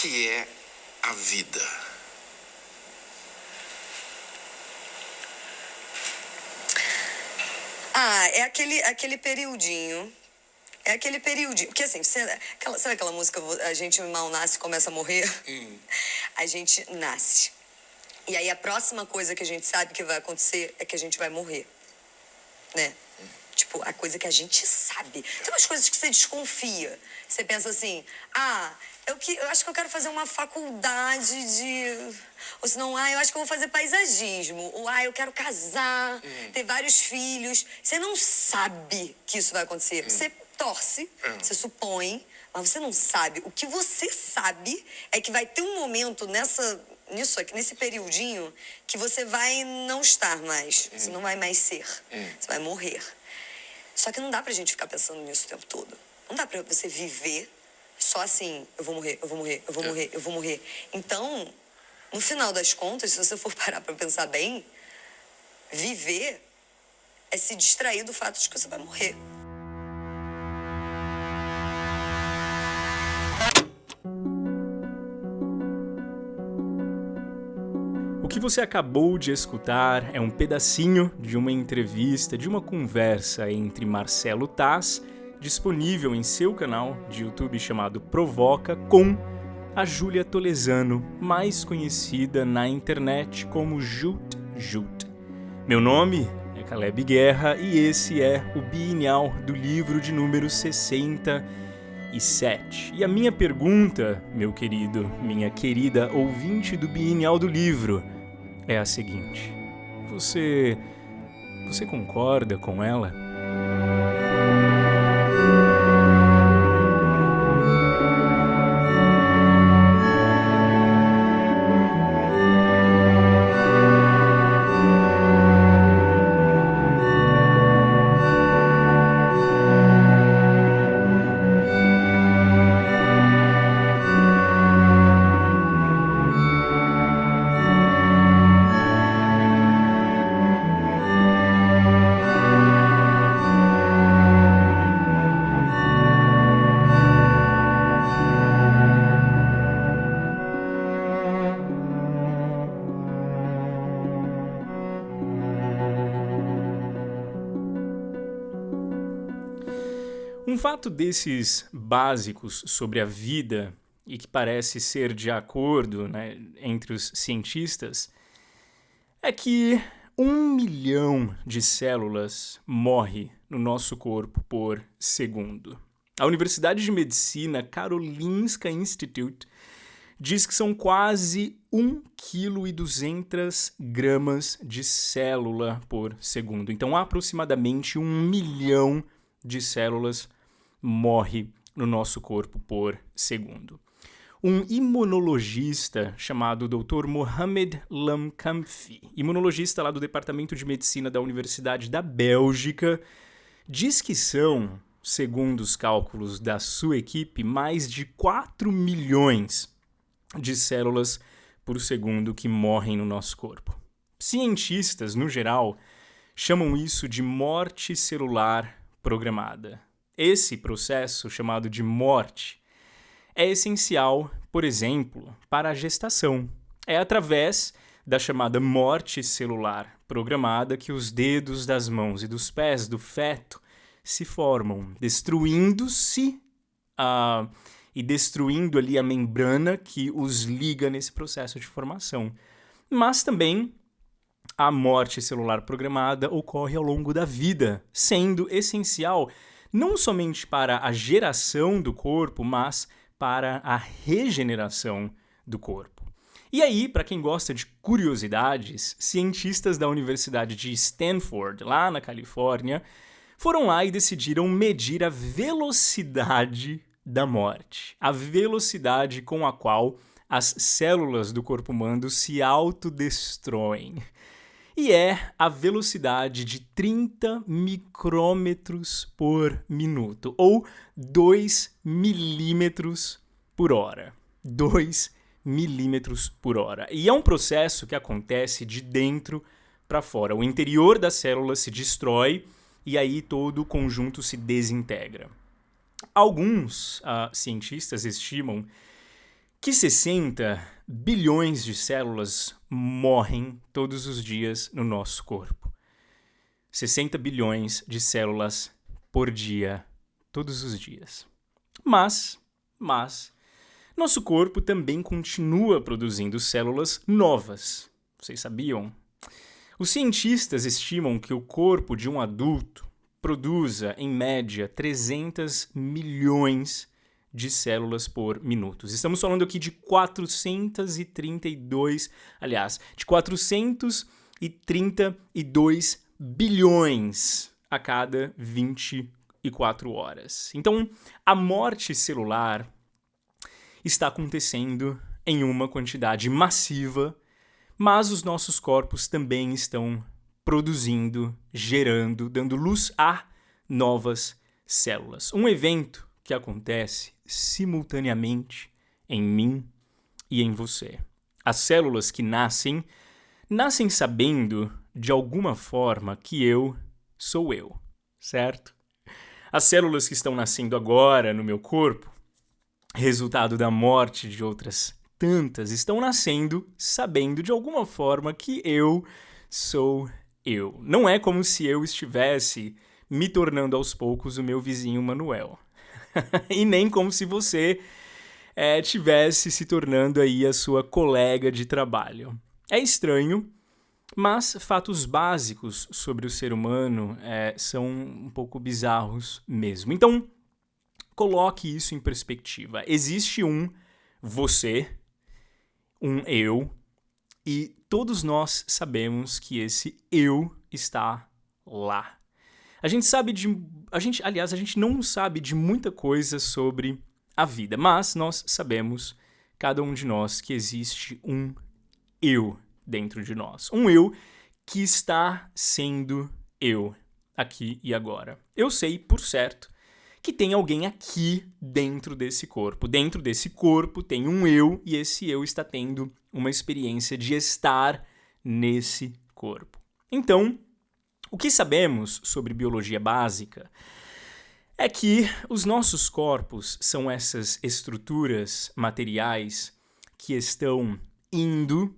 que é a vida? É aquele periodinho. É aquele periodinho. Porque assim, sabe aquela música A Gente Mal Nasce e Começa a Morrer? A gente nasce. E aí a próxima coisa que a gente sabe que vai acontecer é que a gente vai morrer. Né? Tipo, a coisa que a gente sabe. Tem umas coisas que você desconfia. Você pensa assim, eu acho que eu quero fazer uma faculdade de... Ou senão, eu acho que eu vou fazer paisagismo. Ou, eu quero casar, ter vários filhos. Você não sabe que isso vai acontecer. Você torce, você supõe, mas você não sabe. O que você sabe é que vai ter um momento nisso aqui, nesse periodinho, que você vai não estar mais. Você não vai mais ser. Você vai morrer. Só que não dá pra gente ficar pensando nisso o tempo todo. Não dá pra você viver só assim, eu vou morrer, eu vou morrer, eu vou morrer, eu vou morrer. Então, no final das contas, se você for parar pra pensar bem, viver é se distrair do fato de que você vai morrer. O que você acabou de escutar é um pedacinho de uma entrevista, de uma conversa entre Marcelo Taz, disponível em seu canal de YouTube chamado Provoca, com a Júlia Tolesano, mais conhecida na internet como Jut Jut. Meu nome é Caleb Guerra e esse é o Bienal do livro de número 67. E a minha pergunta, meu querido, minha querida ouvinte do Bienal do livro, é a seguinte: você concorda com ela? Um fato desses básicos sobre a vida e que parece ser de acordo, entre os cientistas é que 1 milhão de células morre no nosso corpo por segundo. A Universidade de Medicina Karolinska Institute diz que são quase 1,2 kg de célula por segundo. Então, aproximadamente 1 milhão de células morre no nosso corpo por segundo. Um imunologista chamado Dr. Mohamed Lamkamfi, imunologista lá do Departamento de Medicina da Universidade da Bélgica, diz que são, segundo os cálculos da sua equipe, mais de 4 milhões de células por segundo que morrem no nosso corpo. Cientistas, no geral, chamam isso de morte celular programada. Esse processo, chamado de morte, é essencial, por exemplo, para a gestação. É através da chamada morte celular programada que os dedos das mãos e dos pés do feto se formam, destruindo-se e destruindo ali a membrana que os liga nesse processo de formação. Mas também a morte celular programada ocorre ao longo da vida, sendo essencial não somente para a geração do corpo, mas para a regeneração do corpo. E aí, para quem gosta de curiosidades, cientistas da Universidade de Stanford, lá na Califórnia, foram lá e decidiram medir a velocidade da morte, a velocidade com a qual as células do corpo humano se autodestroem. E é a velocidade de 30 micrômetros por minuto, ou 2 milímetros por hora. 2 milímetros por hora. E é um processo que acontece de dentro para fora. O interior da célula se destrói e aí todo o conjunto se desintegra. Alguns cientistas estimam que 60 bilhões de células morrem todos os dias no nosso corpo. 60 bilhões de células por dia, todos os dias. Mas, nosso corpo também continua produzindo células novas. Vocês sabiam? Os cientistas estimam que o corpo de um adulto produza, em média, 300 milhões de células por minuto. Estamos falando aqui de 432 bilhões a cada 24 horas. Então, a morte celular está acontecendo em uma quantidade massiva, mas os nossos corpos também estão produzindo, gerando, dando luz a novas células. Um evento que acontece simultaneamente em mim e em você. As células que nascem sabendo, de alguma forma, que eu sou eu, certo? As células que estão nascendo agora no meu corpo, resultado da morte de outras tantas, estão nascendo sabendo, de alguma forma, que eu sou eu. Não é como se eu estivesse me tornando aos poucos o meu vizinho Manuel. E nem como se você tivesse se tornando aí a sua colega de trabalho. É estranho, mas fatos básicos sobre o ser humano são um pouco bizarros mesmo. Então, coloque isso em perspectiva. Existe um você, um eu, e todos nós sabemos que esse eu está lá. A gente não sabe de muita coisa sobre a vida, mas nós sabemos, cada um de nós, que existe um eu dentro de nós. Um eu que está sendo eu, aqui e agora. Eu sei, por certo, que tem alguém aqui dentro desse corpo. Dentro desse corpo tem um eu, e esse eu está tendo uma experiência de estar nesse corpo. Então, o que sabemos sobre biologia básica é que os nossos corpos são essas estruturas materiais que estão indo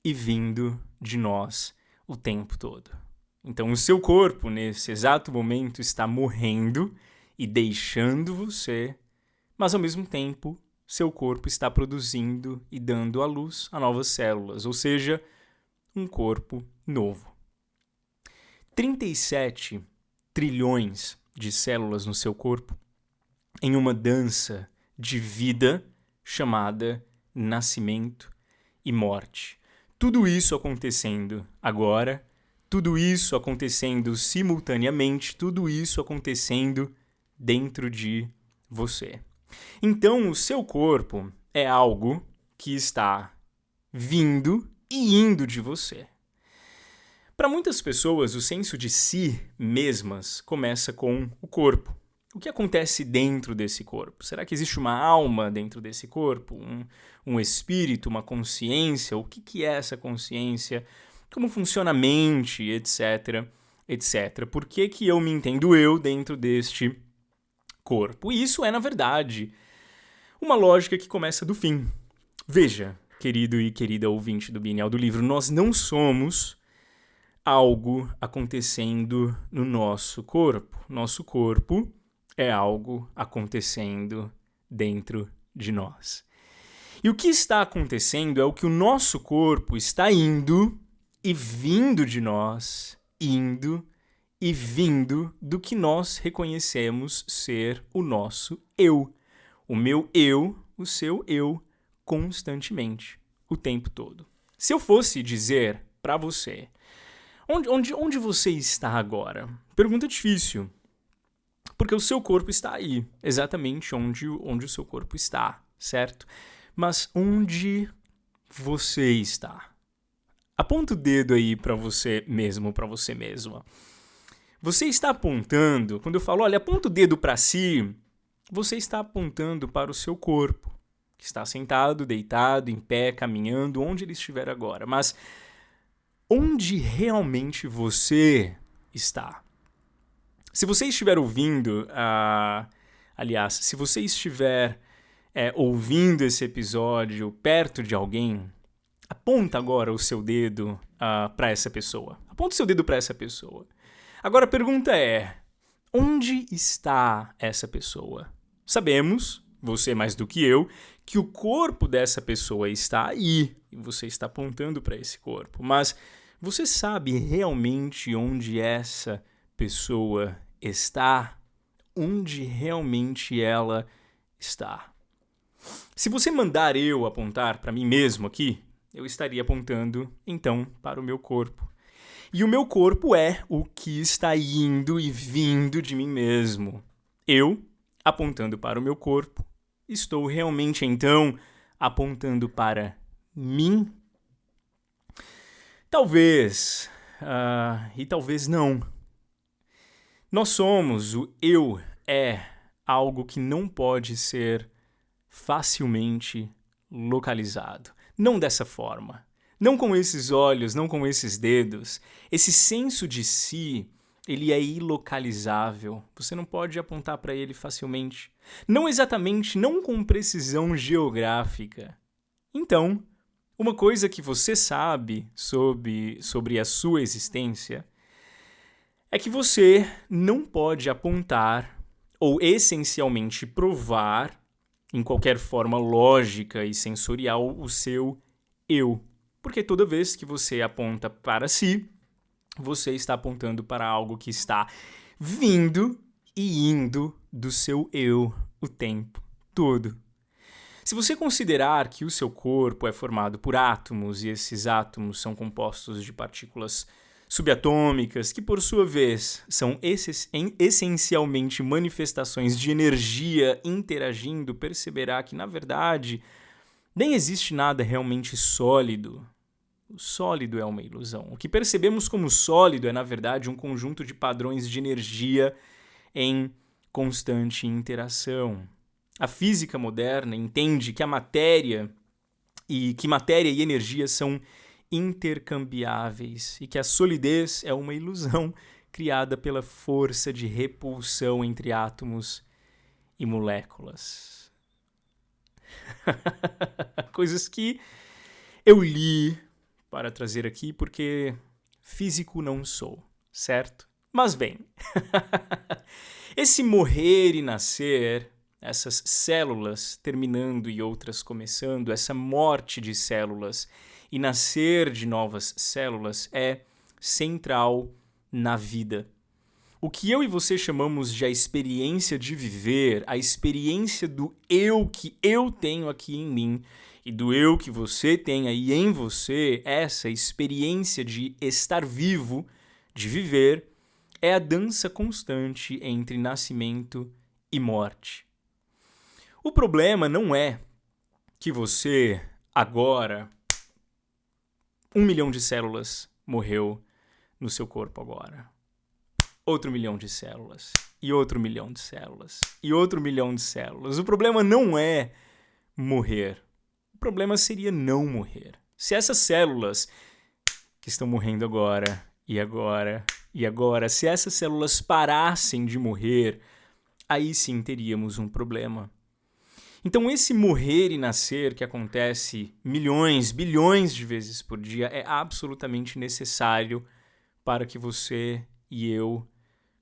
e vindo de nós o tempo todo. Então, o seu corpo, nesse exato momento, está morrendo e deixando você, mas, ao mesmo tempo, seu corpo está produzindo e dando à luz a novas células, ou seja, um corpo novo. 37 trilhões de células no seu corpo em uma dança de vida chamada nascimento e morte. Tudo isso acontecendo agora, tudo isso acontecendo simultaneamente, tudo isso acontecendo dentro de você. Então, o seu corpo é algo que está vindo e indo de você. Para muitas pessoas, o senso de si mesmas começa com o corpo. O que acontece dentro desse corpo? Será que existe uma alma dentro desse corpo? Um espírito, uma consciência? O que é essa consciência? Como funciona a mente, etc, etc. Por que eu me entendo eu dentro deste corpo? E isso é, na verdade, uma lógica que começa do fim. Veja, querido e querida ouvinte do Bienal do Livro, nós não somos algo acontecendo no nosso corpo. Nosso corpo é algo acontecendo dentro de nós. E o que está acontecendo é o que o nosso corpo está indo e vindo de nós, indo e vindo do que nós reconhecemos ser o nosso eu. O meu eu, o seu eu, constantemente, o tempo todo. Se eu fosse dizer para você, onde você está agora? Pergunta difícil, porque o seu corpo está aí, exatamente onde o seu corpo está, certo? Mas onde você está? Aponta o dedo aí para você mesmo, para você mesma. Você está apontando, quando eu falo, olha, aponta o dedo para si, você está apontando para o seu corpo, que está sentado, deitado, em pé, caminhando, onde ele estiver agora. Mas onde realmente você está? Se você estiver ouvindo, aliás, se você estiver ouvindo esse episódio perto de alguém, aponta agora o seu dedo para essa pessoa. Aponta o seu dedo para essa pessoa. Agora a pergunta é, onde está essa pessoa? Sabemos, você mais do que eu, que o corpo dessa pessoa está aí e você está apontando para esse corpo. Mas você sabe realmente onde essa pessoa está? Onde realmente ela está? Se você mandar eu apontar para mim mesmo aqui, eu estaria apontando, então, para o meu corpo. E o meu corpo é o que está indo e vindo de mim mesmo. Eu, apontando para o meu corpo, estou realmente, então, apontando para mim? Talvez, e talvez não. Nós somos, o eu é algo que não pode ser facilmente localizado. Não dessa forma. Não com esses olhos, não com esses dedos. Esse senso de si, ele é ilocalizável. Você não pode apontar para ele facilmente. Não exatamente, não com precisão geográfica. Então, uma coisa que você sabe sobre a sua existência é que você não pode apontar ou essencialmente provar em qualquer forma lógica e sensorial o seu eu. Porque toda vez que você aponta para si, você está apontando para algo que está vindo e indo do seu eu o tempo todo. Se você considerar que o seu corpo é formado por átomos e esses átomos são compostos de partículas subatômicas, que por sua vez são essencialmente manifestações de energia interagindo, perceberá que, na verdade, nem existe nada realmente sólido. O sólido é uma ilusão. O que percebemos como sólido é, na verdade, um conjunto de padrões de energia em constante interação. A física moderna entende que a matéria e energia são intercambiáveis e que a solidez é uma ilusão criada pela força de repulsão entre átomos e moléculas. Coisas que eu li para trazer aqui porque físico não sou, certo? Mas bem, esse morrer e nascer, essas células terminando e outras começando, essa morte de células e nascer de novas células é central na vida. O que eu e você chamamos de a experiência de viver, a experiência do eu que eu tenho aqui em mim e do eu que você tem aí em você, essa experiência de estar vivo, de viver, é a dança constante entre nascimento e morte. O problema não é que você agora 1 milhão de células morreu no seu corpo agora. Outro 1 milhão de células. E outro 1 milhão de células. E outro 1 milhão de células. O problema não é morrer. O problema seria não morrer. Se essas células que estão morrendo agora, e agora, e agora, se essas células parassem de morrer, aí sim teríamos um problema. Então esse morrer e nascer que acontece milhões, bilhões de vezes por dia é absolutamente necessário para que você e eu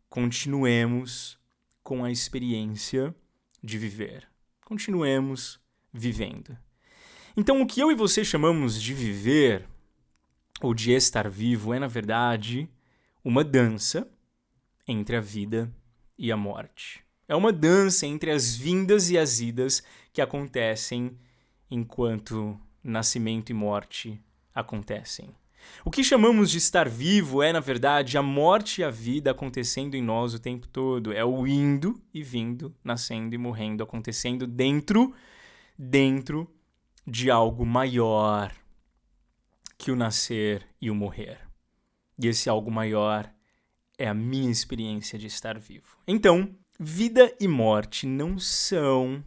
continuemos com a experiência de viver. Continuemos vivendo. Então o que eu e você chamamos de viver ou de estar vivo é, na verdade, uma dança entre a vida e a morte. É uma dança entre as vindas e as idas que acontecem enquanto nascimento e morte acontecem. O que chamamos de estar vivo é, na verdade, a morte e a vida acontecendo em nós o tempo todo. É o indo e vindo, nascendo e morrendo, acontecendo dentro de algo maior que o nascer e o morrer. E esse algo maior é a minha experiência de estar vivo. Então, vida e morte não são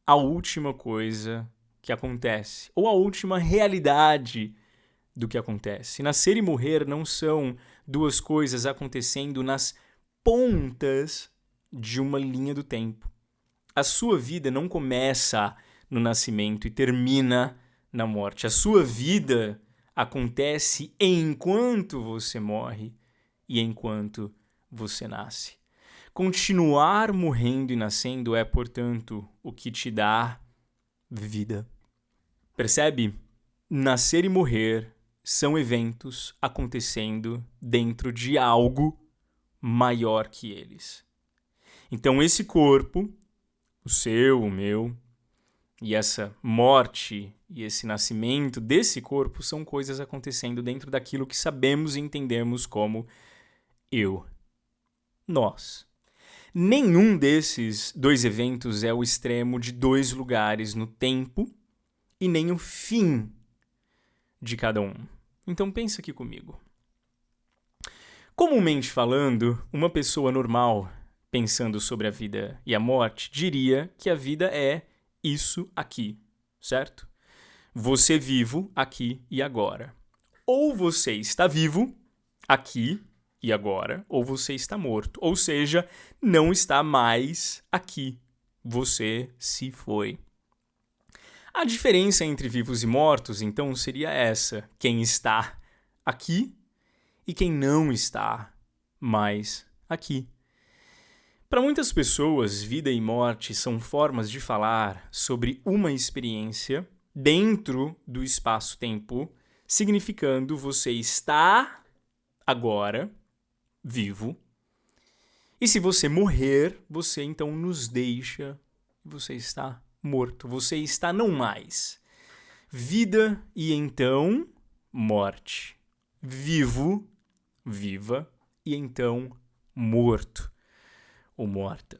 a última coisa que acontece, ou a última realidade do que acontece. Nascer e morrer não são duas coisas acontecendo nas pontas de uma linha do tempo. a sua vida não começa no nascimento e termina na morte. A sua vida acontece enquanto você morre e enquanto você nasce. Continuar morrendo e nascendo é, portanto, o que te dá vida. Percebe? Nascer e morrer são eventos acontecendo dentro de algo maior que eles. Então esse corpo, o seu, o meu, e essa morte e esse nascimento desse corpo são coisas acontecendo dentro daquilo que sabemos e entendemos como eu, nós. Nenhum desses dois eventos é o extremo de dois lugares no tempo e nem o fim de cada um. Então pensa aqui comigo. Comumente falando, uma pessoa normal, pensando sobre a vida e a morte, diria que a vida é isso aqui, certo? Você vivo aqui e agora. Ou você está vivo aqui e agora, ou você está morto. Ou seja, não está mais aqui. Você se foi. A diferença entre vivos e mortos, então, seria essa: quem está aqui e quem não está mais aqui. Para muitas pessoas, vida e morte são formas de falar sobre uma experiência dentro do espaço-tempo, significando você está agora vivo. E se você morrer, você então nos deixa, você está morto, você está não mais. Vida e então morte. Vivo, viva, e então morto ou morta.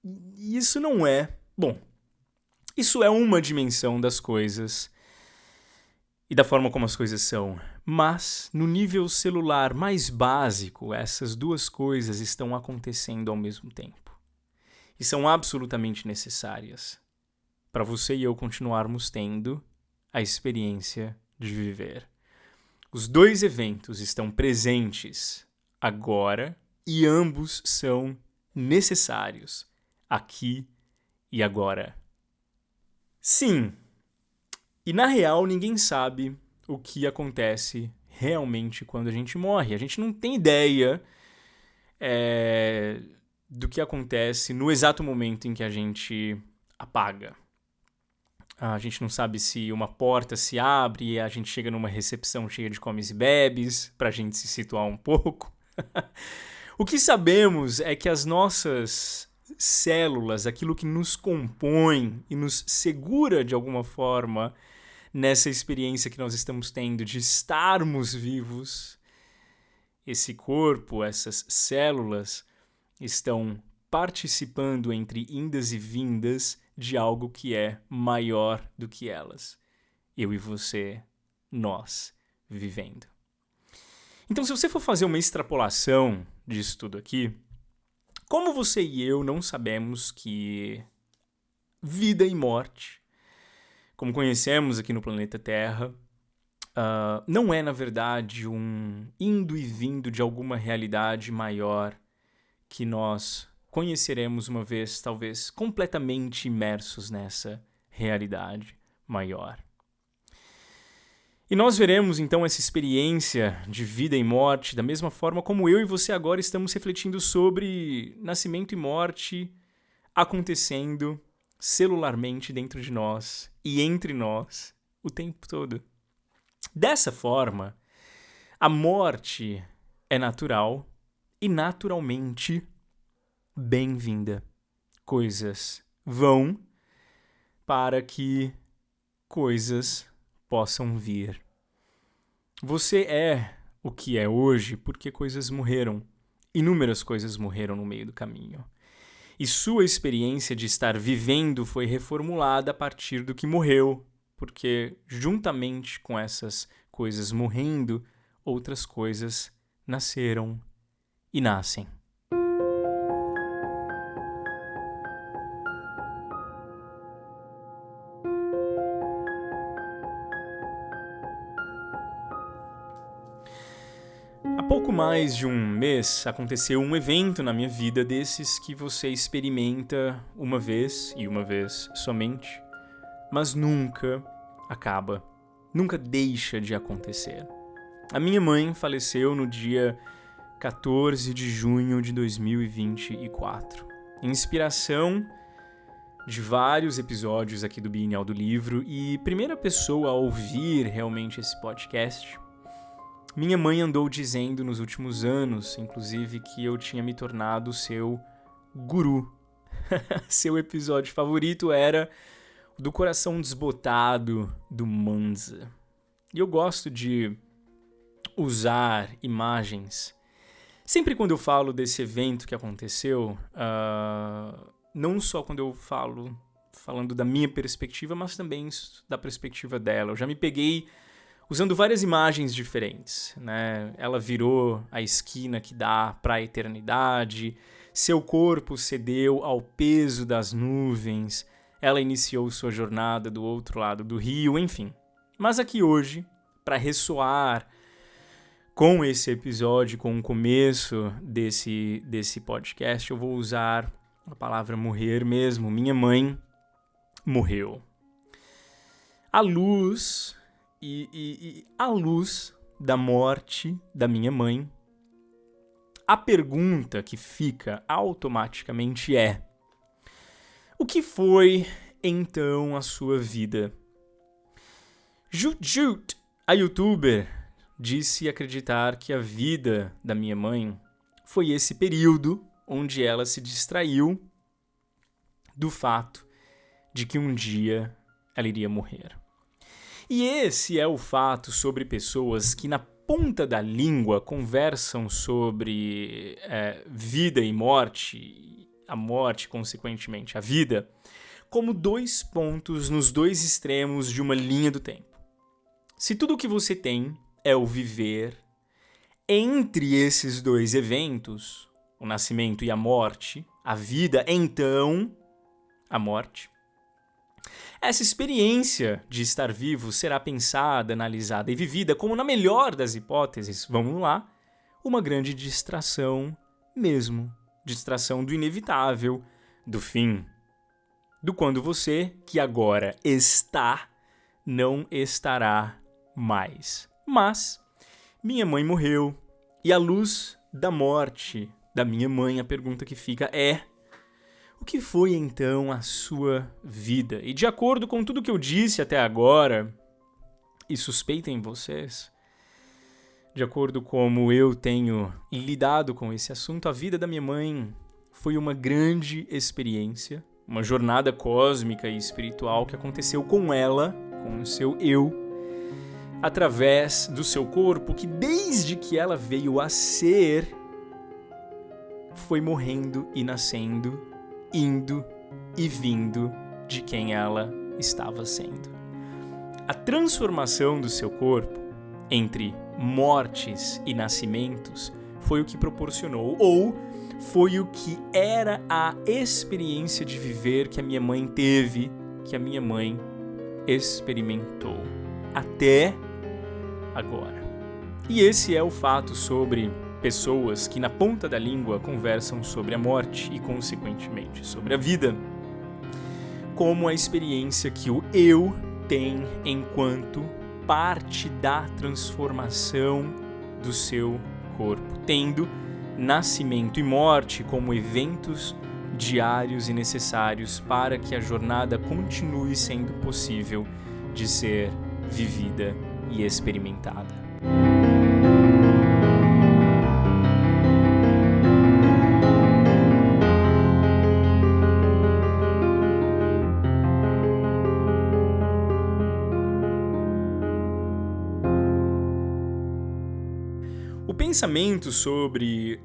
E isso não é... Bom, isso é uma dimensão das coisas e da forma como as coisas são. Mas, no nível celular mais básico, essas duas coisas estão acontecendo ao mesmo tempo. E são absolutamente necessárias para você e eu continuarmos tendo a experiência de viver. Os dois eventos estão presentes agora e ambos são necessários aqui e agora. Sim, e na real ninguém sabe o que acontece realmente quando a gente morre. A gente não tem ideia do que acontece no exato momento em que a gente apaga. A gente não sabe se uma porta se abre e a gente chega numa recepção cheia de comes e bebes, pra gente se situar um pouco. O que sabemos é que as nossas células, aquilo que nos compõe e nos segura de alguma forma nessa experiência que nós estamos tendo de estarmos vivos, esse corpo, essas células estão participando entre indas e vindas de algo que é maior do que elas. Eu e você, nós, vivendo. Então, se você for fazer uma extrapolação disso tudo aqui, como você e eu não sabemos que vida e morte, como conhecemos aqui no planeta Terra, não é, na verdade, um indo e vindo de alguma realidade maior que nós conheceremos uma vez, talvez, completamente imersos nessa realidade maior. E nós veremos, então, essa experiência de vida e morte da mesma forma como eu e você agora estamos refletindo sobre nascimento e morte acontecendo celularmente dentro de nós e entre nós o tempo todo. Dessa forma, a morte é natural e naturalmente bem-vinda. Coisas vão para que coisas possam vir. Você é o que é hoje porque coisas morreram. Inúmeras coisas morreram no meio do caminho. E sua experiência de estar vivendo foi reformulada a partir do que morreu, porque juntamente com essas coisas morrendo, outras coisas nasceram e nascem. Há pouco mais mais de um mês aconteceu um evento na minha vida desses que você experimenta uma vez e uma vez somente, mas nunca acaba, nunca deixa de acontecer. A minha mãe faleceu no dia 14 de junho de 2024. Inspiração de vários episódios aqui do Bienal do Livro e primeira pessoa a ouvir realmente esse podcast. Minha mãe andou dizendo nos últimos anos, inclusive, que eu tinha me tornado seu guru. Seu episódio favorito era o do coração desbotado do Manza. E eu gosto de usar imagens. Sempre quando eu falo desse evento que aconteceu, não só quando eu falando da minha perspectiva, mas também da perspectiva dela. Eu já me peguei usando várias imagens diferentes, né? Ela virou a esquina que dá para a eternidade, seu corpo cedeu ao peso das nuvens, ela iniciou sua jornada do outro lado do rio, enfim. Mas aqui hoje, para ressoar com esse episódio, com o começo desse podcast, eu vou usar a palavra morrer mesmo. Minha mãe morreu. A luz a luz da morte da minha mãe, a pergunta que fica automaticamente é: o que foi então a sua vida? Jut, a youtuber, disse acreditar que a vida da minha mãe foi esse período onde ela se distraiu do fato de que um dia ela iria morrer. E esse é o fato sobre pessoas que na ponta da língua conversam sobre vida e morte, a morte, consequentemente, a vida, como dois pontos nos dois extremos de uma linha do tempo. Se tudo o que você tem é o viver entre esses dois eventos, o nascimento e a morte, a vida, então a morte, essa experiência de estar vivo será pensada, analisada e vivida como, na melhor das hipóteses, vamos lá, uma grande distração mesmo. Distração do inevitável, do fim. Do quando você, que agora está, não estará mais. Mas minha mãe morreu e à luz da morte da minha mãe, a pergunta que fica é: o que foi então a sua vida? E de acordo com tudo que eu disse até agora, e suspeitem vocês, de acordo como eu tenho lidado com esse assunto, a vida da minha mãe foi uma grande experiência, uma jornada cósmica e espiritual que aconteceu com ela, com o seu eu, através do seu corpo, que desde que ela veio a ser, foi morrendo e nascendo, indo e vindo de quem ela estava sendo. A transformação do seu corpo entre mortes e nascimentos foi o que proporcionou, ou foi o que era a experiência de viver que a minha mãe teve, que a minha mãe experimentou até agora. E esse é o fato sobre pessoas que na ponta da língua conversam sobre a morte e, consequentemente, sobre a vida, como a experiência que o eu tem enquanto parte da transformação do seu corpo, tendo nascimento e morte como eventos diários e necessários para que a jornada continue sendo possível de ser vivida e experimentada. O pensamento sobre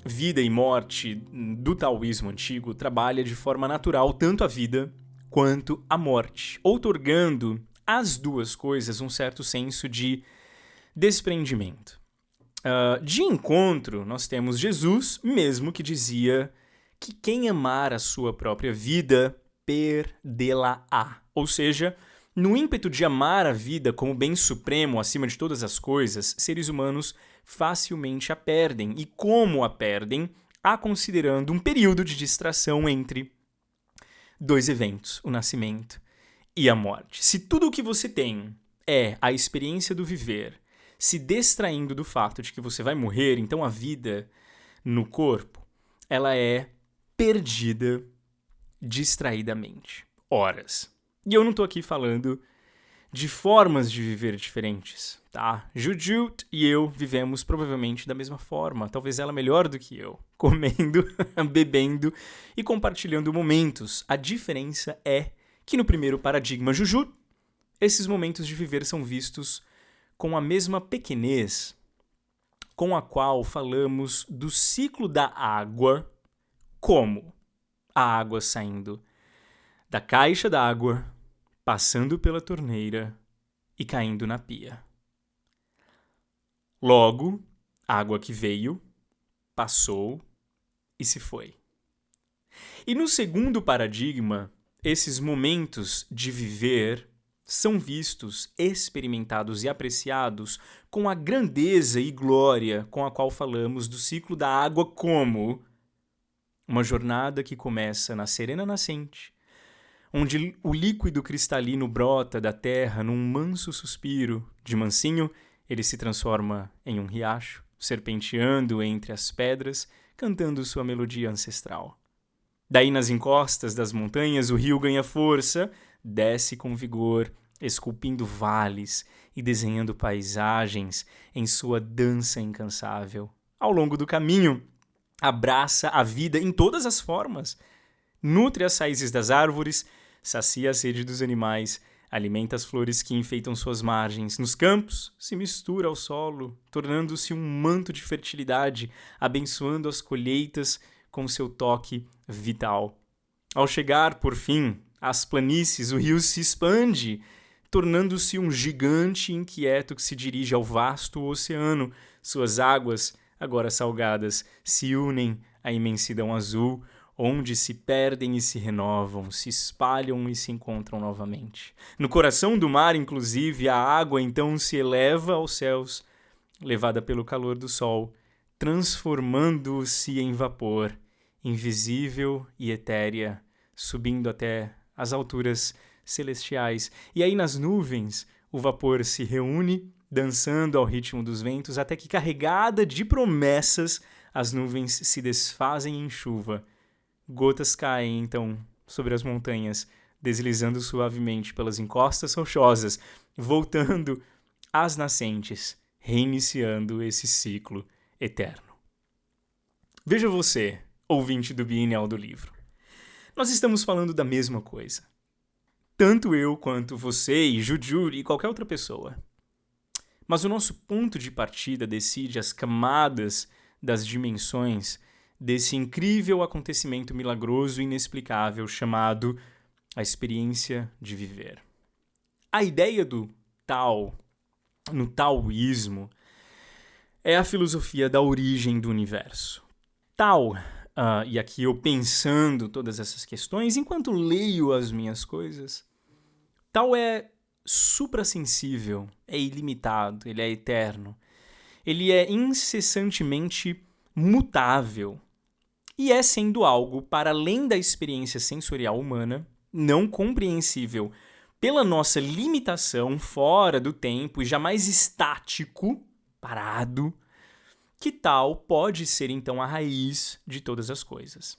vida e morte do taoísmo antigo trabalha de forma natural tanto a vida quanto a morte, outorgando às duas coisas um certo senso de desprendimento. De encontro, nós temos Jesus, mesmo que dizia que quem amar a sua própria vida, perdê-la-á. Ou seja, no ímpeto de amar a vida como bem supremo acima de todas as coisas, seres humanos facilmente a perdem. E como a perdem? A considerando um período de distração entre dois eventos, o nascimento e a morte. Se tudo o que você tem é a experiência do viver, se distraindo do fato de que você vai morrer, então a vida no corpo, ela é perdida distraidamente. Horas. E eu não tô aqui falando de formas de viver diferentes, tá? Jujut e eu vivemos provavelmente da mesma forma, talvez ela melhor do que eu, comendo, bebendo e compartilhando momentos. A diferença é que no primeiro paradigma Jujut, esses momentos de viver são vistos com a mesma pequenez com a qual falamos do ciclo da água, como a água saindo da caixa d'água, passando pela torneira e caindo na pia. Logo, a água que veio, passou e se foi. E no segundo paradigma, esses momentos de viver são vistos, experimentados e apreciados com a grandeza e glória com a qual falamos do ciclo da água como uma jornada que começa na serena nascente, onde o líquido cristalino brota da terra num manso suspiro. De mansinho, ele se transforma em um riacho, serpenteando entre as pedras, cantando sua melodia ancestral. Daí, nas encostas das montanhas, o rio ganha força, desce com vigor, esculpindo vales e desenhando paisagens em sua dança incansável. Ao longo do caminho, abraça a vida em todas as formas, nutre as raízes das árvores, sacia a sede dos animais, alimenta as flores que enfeitam suas margens. Nos campos, se mistura ao solo, tornando-se um manto de fertilidade, abençoando as colheitas com seu toque vital. Ao chegar, por fim, às planícies, o rio se expande, tornando-se um gigante inquieto que se dirige ao vasto oceano. Suas águas, agora salgadas, se unem à imensidão azul, onde se perdem e se renovam, se espalham e se encontram novamente. No coração do mar, inclusive, a água então se eleva aos céus, levada pelo calor do sol, transformando-se em vapor, invisível e etérea, subindo até as alturas celestiais. E aí nas nuvens, o vapor se reúne, dançando ao ritmo dos ventos, até que, carregada de promessas, as nuvens se desfazem em chuva. Gotas caem, então, sobre as montanhas, deslizando suavemente pelas encostas rochosas, voltando às nascentes, reiniciando esse ciclo eterno. Veja você, ouvinte do Bienal do Livro. Nós estamos falando da mesma coisa. Tanto eu quanto você e Jujut e qualquer outra pessoa. Mas o nosso ponto de partida decide as camadas das dimensões desse incrível acontecimento milagroso e inexplicável chamado a experiência de viver. A ideia do Tao, no taoísmo, é a filosofia da origem do universo. Tao, e aqui eu pensando todas essas questões, enquanto leio as minhas coisas, Tao é suprassensível, é ilimitado, ele é eterno. Ele é incessantemente mutável. E é sendo algo para além da experiência sensorial humana, não compreensível pela nossa limitação fora do tempo e jamais estático, parado, que tal pode ser então a raiz de todas as coisas.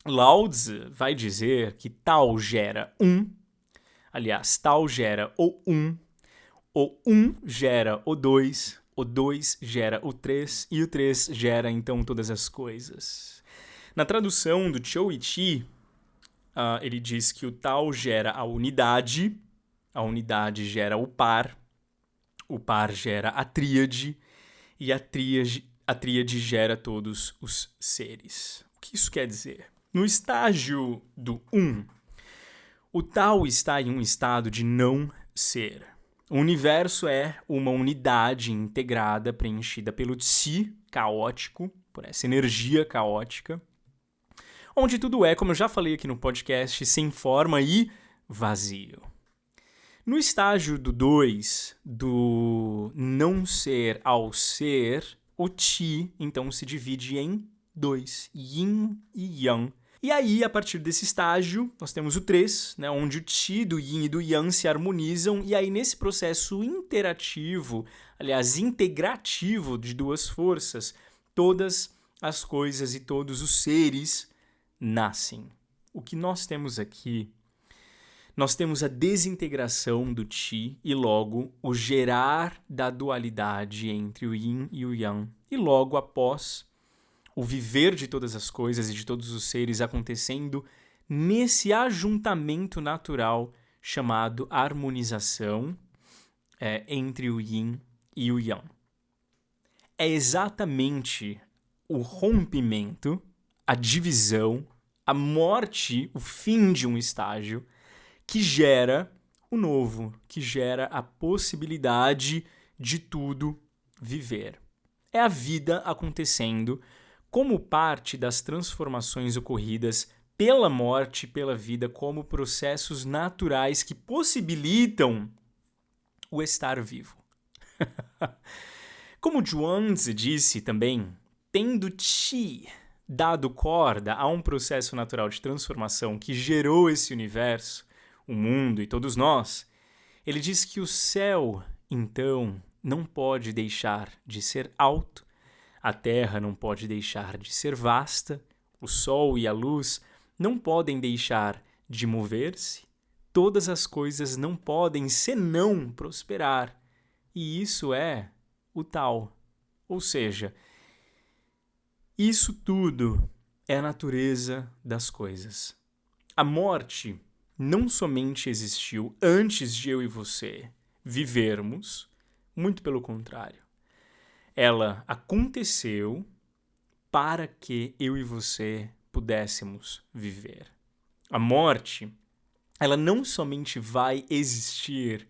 Lao Tzu vai dizer que tal gera aliás, tal gera o um gera o dois gera o três e o três gera então todas as coisas. Na tradução do Chou Chi, ele diz que o Tao gera a unidade gera o par gera a tríade, e a tríade gera todos os seres. O que isso quer dizer? No estágio do o Tao está em um estado de não ser. O universo é uma unidade integrada, preenchida pelo Tsi caótico, por essa energia caótica, onde tudo é, como eu já falei aqui no podcast, sem forma e vazio. No estágio do 2, do não ser ao ser, o Qi, então, se divide em 2, Yin e Yang. E aí, a partir desse estágio, nós temos o 3, né, onde o Qi do Yin e do Yang se harmonizam, e aí nesse processo interativo, aliás, integrativo de duas forças, todas as coisas e todos os seres nascem. O que nós temos aqui, nós temos a desintegração do Qi e logo o gerar da dualidade entre o Yin e o Yang. E logo após, o viver de todas as coisas e de todos os seres acontecendo nesse ajuntamento natural chamado harmonização entre o Yin e o Yang. É exatamente o rompimento, a divisão, a morte, o fim de um estágio que gera o novo, que gera a possibilidade de tudo viver. É a vida acontecendo como parte das transformações ocorridas pela morte e pela vida como processos naturais que possibilitam o estar vivo. Como Zhuangzi disse também, tendo Qi dado corda a um processo natural de transformação que gerou esse universo, o mundo e todos nós, ele diz que o céu, então, não pode deixar de ser alto, a terra não pode deixar de ser vasta, o sol e a luz não podem deixar de mover-se, todas as coisas não podem senão prosperar, e isso é o Tao. Ou seja, isso tudo é a natureza das coisas. A morte não somente existiu antes de eu e você vivermos, muito pelo contrário. Ela aconteceu para que eu e você pudéssemos viver. A morte, ela não somente vai existir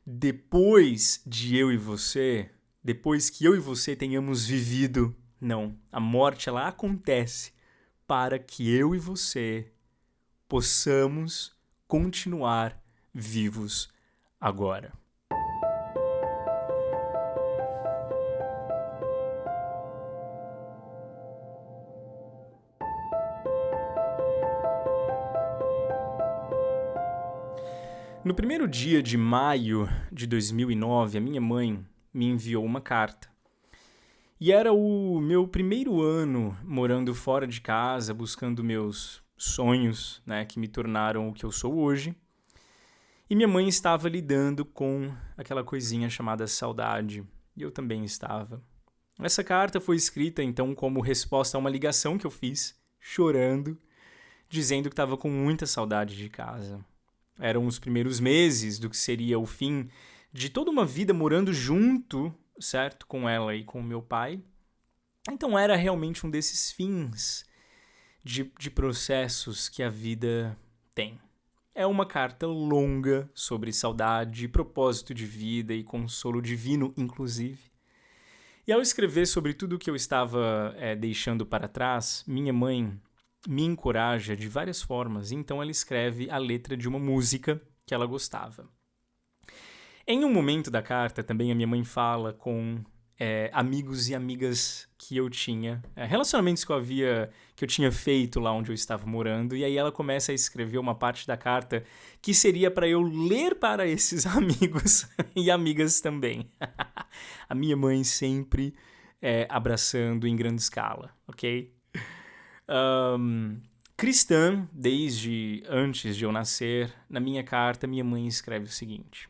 depois de eu e você, depois que eu e você tenhamos vivido. Não, a morte ela acontece para que eu e você possamos continuar vivos agora. No primeiro dia de maio de 2009, a minha mãe me enviou uma carta. E era o meu primeiro ano morando fora de casa, buscando meus sonhos, né, que me tornaram o que eu sou hoje. E minha mãe estava lidando com aquela coisinha chamada saudade. E eu também estava. Essa carta foi escrita, então, como resposta a uma ligação que eu fiz, chorando, dizendo que estava com muita saudade de casa. Eram os primeiros meses do que seria o fim de toda uma vida morando junto, certo? Com ela e com meu pai. Então era realmente um desses fins de processos que a vida tem. É uma carta longa sobre saudade, propósito de vida e consolo divino, inclusive. E ao escrever sobre tudo o que eu estava deixando para trás, minha mãe me encoraja de várias formas, então ela escreve a letra de uma música que ela gostava. Em um momento da carta, também a minha mãe fala com amigos e amigas que eu tinha, relacionamentos que eu tinha feito lá onde eu estava morando, e aí ela começa a escrever uma parte da carta que seria para eu ler para esses amigos e amigas também. A minha mãe sempre abraçando em grande escala, ok? Cristã, desde antes de eu nascer, na minha carta, minha mãe escreve o seguinte: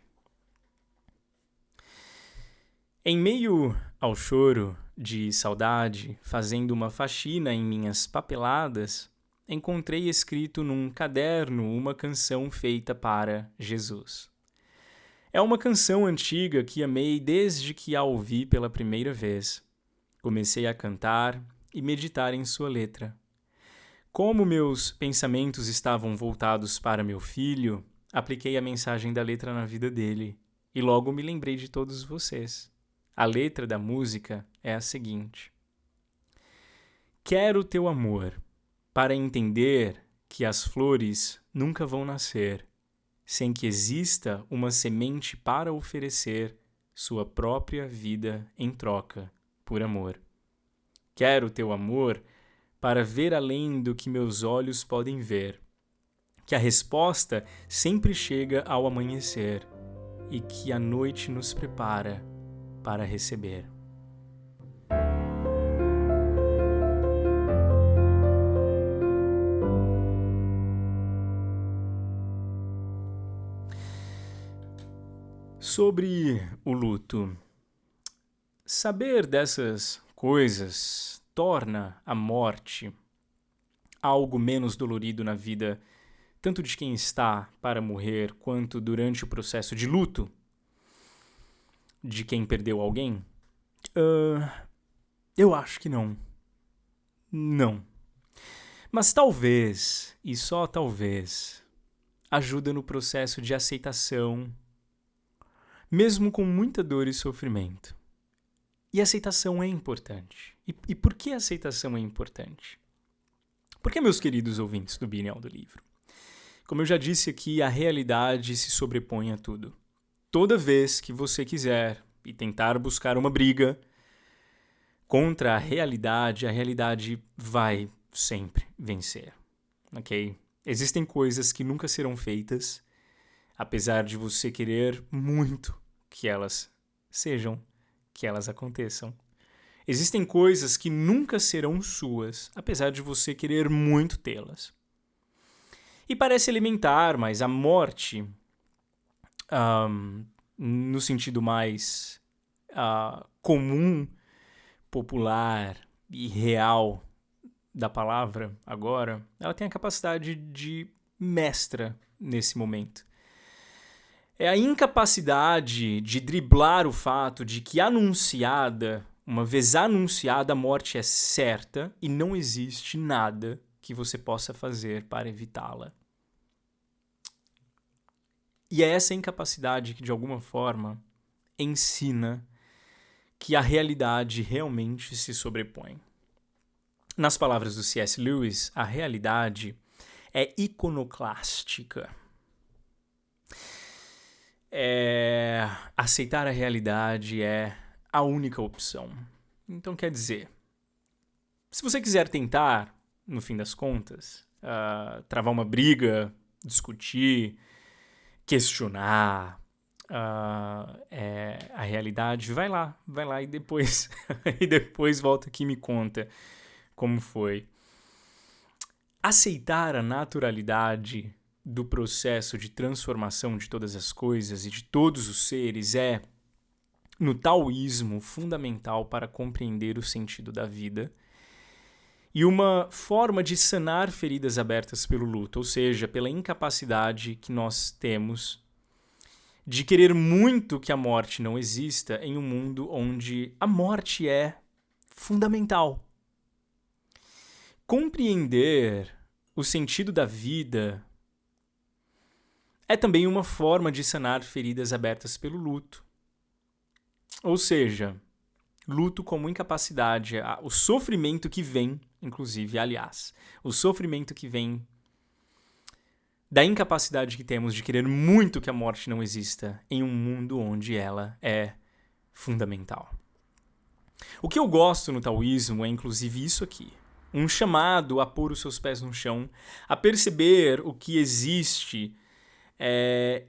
em meio ao choro de saudade, fazendo uma faxina em minhas papeladas, encontrei escrito num caderno uma canção feita para Jesus. É uma canção antiga que amei desde que a ouvi pela primeira vez. Comecei a cantar e meditar em sua letra. Como meus pensamentos estavam voltados para meu filho, apliquei a mensagem da letra na vida dele e logo me lembrei de todos vocês. A letra da música é a seguinte: quero teu amor para entender que as flores nunca vão nascer sem que exista uma semente para oferecer sua própria vida em troca por amor. Quero teu amor para ver além do que meus olhos podem ver, que a resposta sempre chega ao amanhecer e que a noite nos prepara para receber. Sobre o luto. Saber dessas coisas torna a morte algo menos dolorido na vida, tanto de quem está para morrer, quanto durante o processo de luto de quem perdeu alguém? Eu acho que não. Não. Mas talvez, e só talvez, ajuda no processo de aceitação, mesmo com muita dor e sofrimento. E aceitação é importante. E por que a aceitação é importante? Porque, meus queridos ouvintes do Bienal do Livro, como eu já disse aqui, a realidade se sobrepõe a tudo. Toda vez que você quiser e tentar buscar uma briga contra a realidade vai sempre vencer, ok? Existem coisas que nunca serão feitas, apesar de você querer muito que elas sejam, que elas aconteçam. Existem coisas que nunca serão suas, apesar de você querer muito tê-las. E parece elementar, mas a morte, no sentido mais comum, popular e real da palavra agora, ela tem a capacidade de mestra nesse momento. É a incapacidade de driblar o fato de que uma vez anunciada, a morte é certa e não existe nada que você possa fazer para evitá-la. E é essa incapacidade que, de alguma forma, ensina que a realidade realmente se sobrepõe. Nas palavras do C.S. Lewis, a realidade é iconoclástica. Aceitar a realidade é a única opção. Então, quer dizer, se você quiser tentar, no fim das contas, travar uma briga, discutir, questionar a realidade, vai lá e depois, e depois volta aqui e me conta como foi. Aceitar a naturalidade do processo de transformação de todas as coisas e de todos os seres é, no taoísmo, fundamental para compreender o sentido da vida e uma forma de sanar feridas abertas pelo luto, ou seja, pela incapacidade que nós temos de querer muito que a morte não exista em um mundo onde a morte é fundamental. Compreender o sentido da vida é também uma forma de sanar feridas abertas pelo luto. Ou seja, luto como incapacidade, o sofrimento que vem, inclusive, o sofrimento que vem da incapacidade que temos de querer muito que a morte não exista em um mundo onde ela é fundamental. O que eu gosto no taoísmo é, inclusive, isso aqui. Um chamado a pôr os seus pés no chão, a perceber o que existe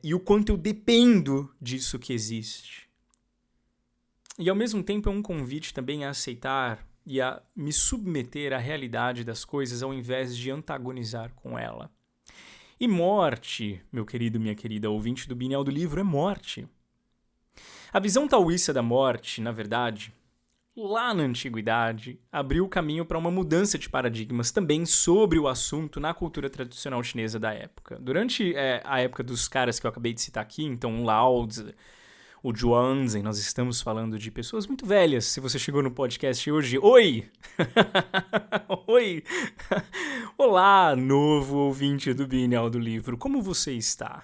e o quanto eu dependo disso que existe. E, ao mesmo tempo, é um convite também a aceitar e a me submeter à realidade das coisas ao invés de antagonizar com ela. E morte, meu querido, minha querida ouvinte do Bienal do Livro, é morte. A visão taoísta da morte, na verdade, lá na antiguidade, abriu o caminho para uma mudança de paradigmas também sobre o assunto na cultura tradicional chinesa da época. Durante a época dos caras que eu acabei de citar aqui, então o Lao Tzu, o Zhuangzi, nós estamos falando de pessoas muito velhas. Se você chegou no podcast hoje, oi! Oi! Olá, novo ouvinte do Bienal do Livro, como você está?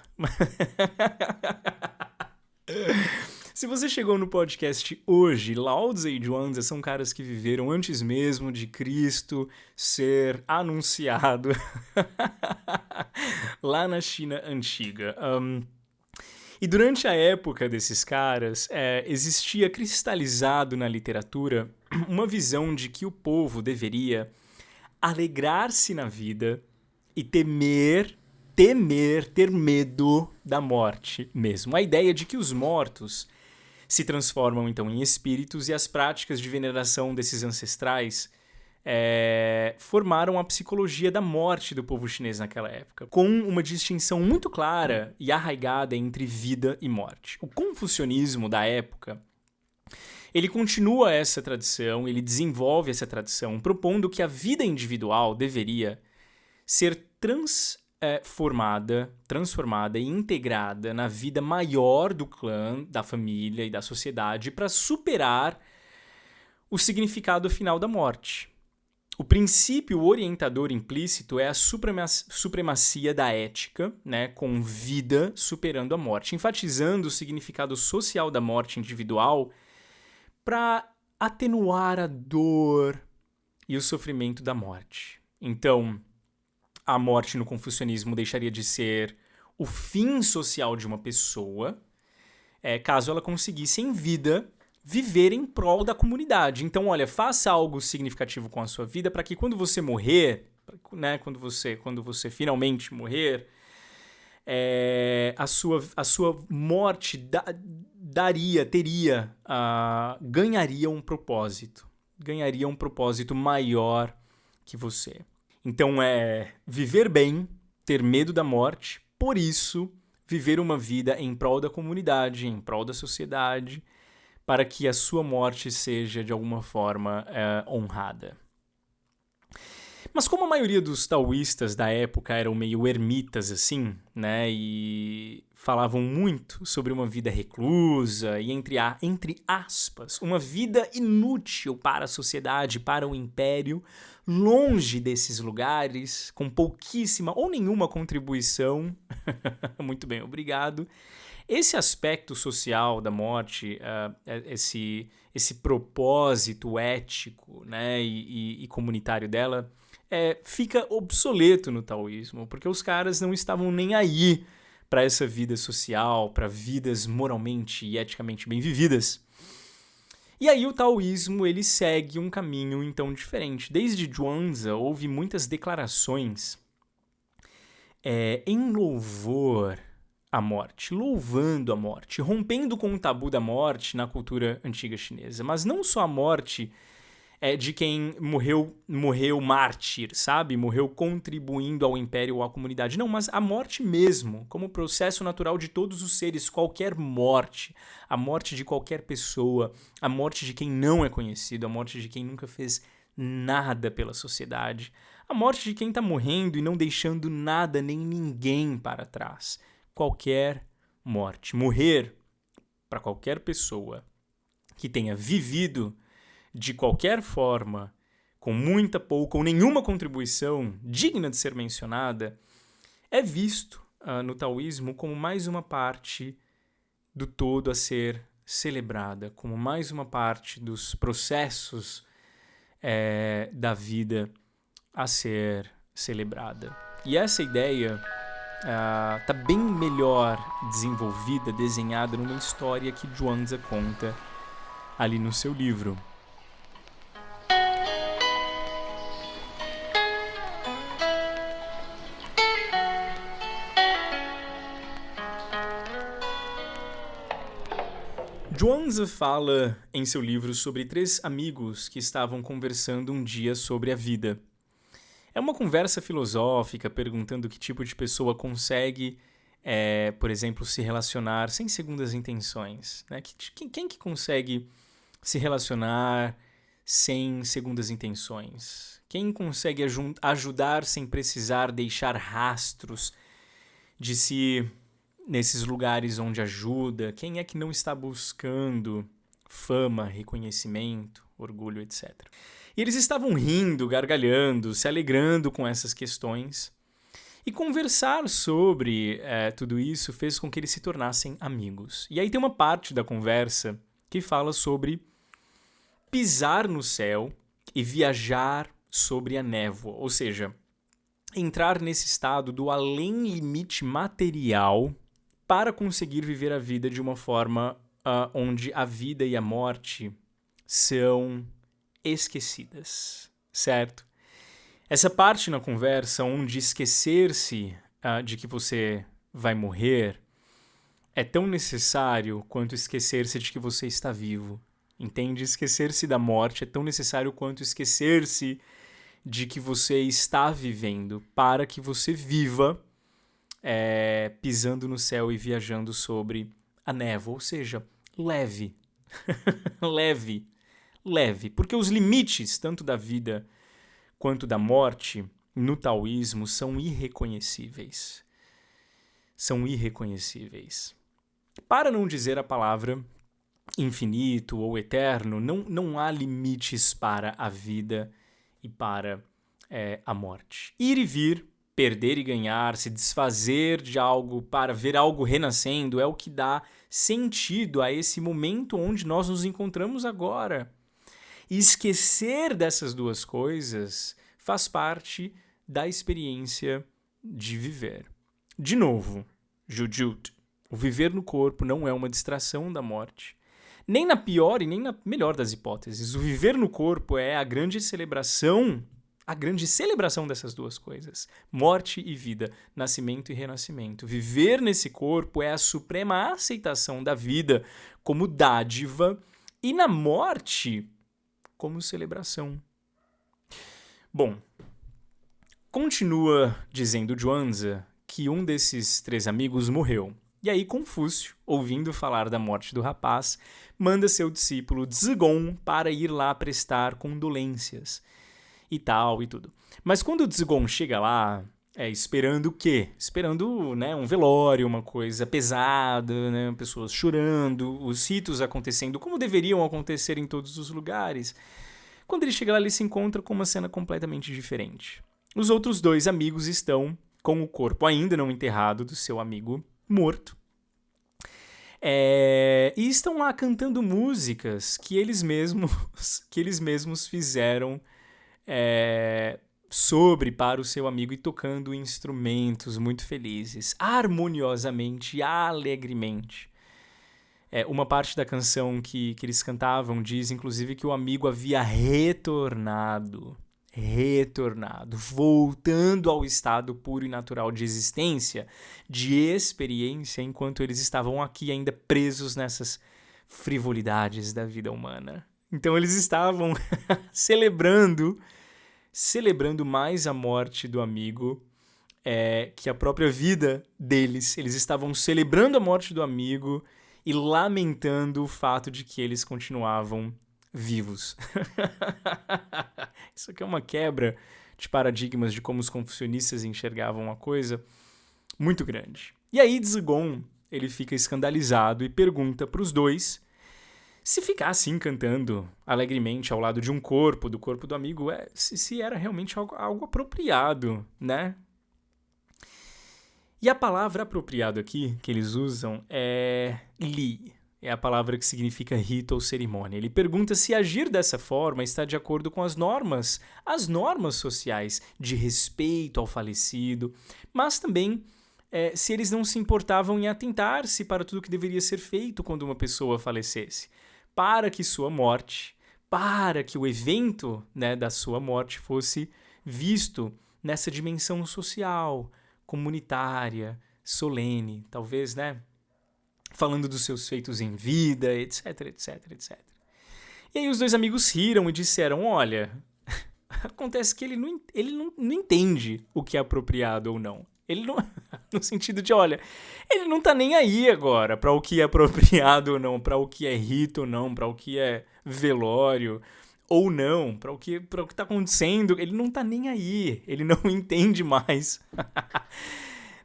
Se você chegou no podcast hoje, Lao Tzu e Zhuangzi são caras que viveram antes mesmo de Cristo ser anunciado lá na China antiga. E durante a época desses caras, existia cristalizado na literatura uma visão de que o povo deveria alegrar-se na vida e ter medo da morte mesmo. A ideia de que os mortos se transformam então em espíritos e as práticas de veneração desses ancestrais formaram a psicologia da morte do povo chinês naquela época, com uma distinção muito clara e arraigada entre vida e morte. O confucionismo da época, ele continua essa tradição, ele desenvolve essa tradição, propondo que a vida individual deveria ser transformada e integrada na vida maior do clã, da família e da sociedade para superar o significado final da morte. O princípio orientador implícito é a supremacia da ética, né, com vida superando a morte, enfatizando o significado social da morte individual para atenuar a dor e o sofrimento da morte. Então, a morte no confucionismo deixaria de ser o fim social de uma pessoa, caso ela conseguisse em vida viver em prol da comunidade. Então, olha, faça algo significativo com a sua vida para que quando você morrer, né, quando você finalmente morrer, a sua morte ganharia um propósito maior que você. Então viver bem, ter medo da morte, por isso viver uma vida em prol da comunidade, em prol da sociedade, para que a sua morte seja de alguma forma honrada. Mas como a maioria dos taoístas da época eram meio ermitas assim, né, e falavam muito sobre uma vida reclusa e, entre aspas, uma vida inútil para a sociedade, para o império, longe desses lugares, com pouquíssima ou nenhuma contribuição, muito bem, obrigado. Esse aspecto social da morte, esse propósito ético, né, e comunitário dela, fica obsoleto no taoísmo, porque os caras não estavam nem aí para essa vida social, para vidas moralmente e eticamente bem vividas. E aí o taoísmo ele segue um caminho então diferente. Desde Zhuangzi houve muitas declarações em louvor à morte, louvando a morte, rompendo com o tabu da morte na cultura antiga chinesa. Mas não só a morte de quem morreu mártir, sabe? Morreu contribuindo ao império ou à comunidade. Não, mas a morte mesmo, como processo natural de todos os seres, qualquer morte, a morte de qualquer pessoa, a morte de quem não é conhecido, a morte de quem nunca fez nada pela sociedade, a morte de quem está morrendo e não deixando nada nem ninguém para trás. Qualquer morte. Morrer para qualquer pessoa que tenha vivido de qualquer forma, com muita, pouca ou nenhuma contribuição digna de ser mencionada, é visto no taoísmo como mais uma parte do todo a ser celebrada, como mais uma parte dos processos da vida a ser celebrada. E essa ideia está bem melhor desenvolvida, desenhada numa história que Zhuangzi conta ali no seu livro. Zhuangzi fala em seu livro sobre 3 amigos que estavam conversando um dia sobre a vida. É uma conversa filosófica, perguntando que tipo de pessoa consegue, por exemplo, se relacionar sem segundas intenções. Né? Quem que consegue se relacionar sem segundas intenções? Quem consegue ajudar sem precisar deixar rastros de si nesses lugares onde ajuda? Quem é que não está buscando fama, reconhecimento, orgulho, etc. E eles estavam rindo, gargalhando, se alegrando com essas questões. E conversar sobre tudo isso fez com que eles se tornassem amigos. E aí tem uma parte da conversa que fala sobre pisar no céu e viajar sobre a névoa, ou seja, entrar nesse estado do além limite material para conseguir viver a vida de uma forma onde a vida e a morte são esquecidas, certo? Essa parte na conversa onde esquecer-se de que você vai morrer é tão necessário quanto esquecer-se de que você está vivo. Entende? Esquecer-se da morte é tão necessário quanto esquecer-se de que você está vivendo para que você viva pisando no céu e viajando sobre a névoa. Ou seja, leve. Leve. Leve. Porque os limites, tanto da vida quanto da morte, no taoísmo, são irreconhecíveis. São irreconhecíveis. Para não dizer a palavra infinito ou eterno, não há limites para a vida e para a morte. Ir e vir, perder e ganhar, se desfazer de algo para ver algo renascendo é o que dá sentido a esse momento onde nós nos encontramos agora. E esquecer dessas duas coisas faz parte da experiência de viver. De novo, Jujut, o viver no corpo não é uma distração da morte. Nem na pior e nem na melhor das hipóteses. O viver no corpo é a grande celebração dessas duas coisas. Morte e vida, nascimento e renascimento. Viver nesse corpo é a suprema aceitação da vida como dádiva e na morte como celebração. Bom, continua dizendo Zhuangzi que um desses 3 amigos morreu. E aí Confúcio, ouvindo falar da morte do rapaz, manda seu discípulo Zigong para ir lá prestar condolências e tal e tudo. Mas quando o Zigong chega lá, esperando o quê? Esperando, né, um velório, uma coisa pesada, né, pessoas chorando, os ritos acontecendo como deveriam acontecer em todos os lugares. Quando ele chega lá, ele se encontra com uma cena completamente diferente. Os outros 2 amigos estão com o corpo ainda não enterrado do seu amigo morto. E estão lá cantando músicas que eles mesmos fizeram para o seu amigo e tocando instrumentos muito felizes, harmoniosamente, alegremente. Uma parte da canção que eles cantavam diz, inclusive, que o amigo havia retornado, voltando ao estado puro e natural de existência, de experiência, enquanto eles estavam aqui ainda presos nessas frivolidades da vida humana. Então eles estavam celebrando mais a morte do amigo que a própria vida deles. Eles estavam celebrando a morte do amigo e lamentando o fato de que eles continuavam vivos. Isso aqui é uma quebra de paradigmas de como os confucionistas enxergavam a coisa muito grande. E aí Zigong, ele fica escandalizado e pergunta para os 2 se ficar assim cantando alegremente ao lado de um corpo, do corpo do amigo, se era realmente algo apropriado, né? E a palavra apropriado aqui que eles usam é li. É a palavra que significa rito ou cerimônia. Ele pergunta se agir dessa forma está de acordo com as normas sociais de respeito ao falecido, mas também se eles não se importavam em atentar-se para tudo que deveria ser feito quando uma pessoa falecesse, para que sua morte, para que o evento, né, da sua morte fosse visto nessa dimensão social, comunitária, solene, talvez, né? Falando dos seus feitos em vida, etc, etc, etc. E aí os 2 amigos riram e disseram, olha, acontece que ele não entende o que é apropriado ou não. Ele não, no sentido de, olha, ele não tá nem aí agora para o que é apropriado ou não, para o que é rito ou não, para o que é velório ou não, para o que tá acontecendo, ele não tá nem aí, ele não entende mais.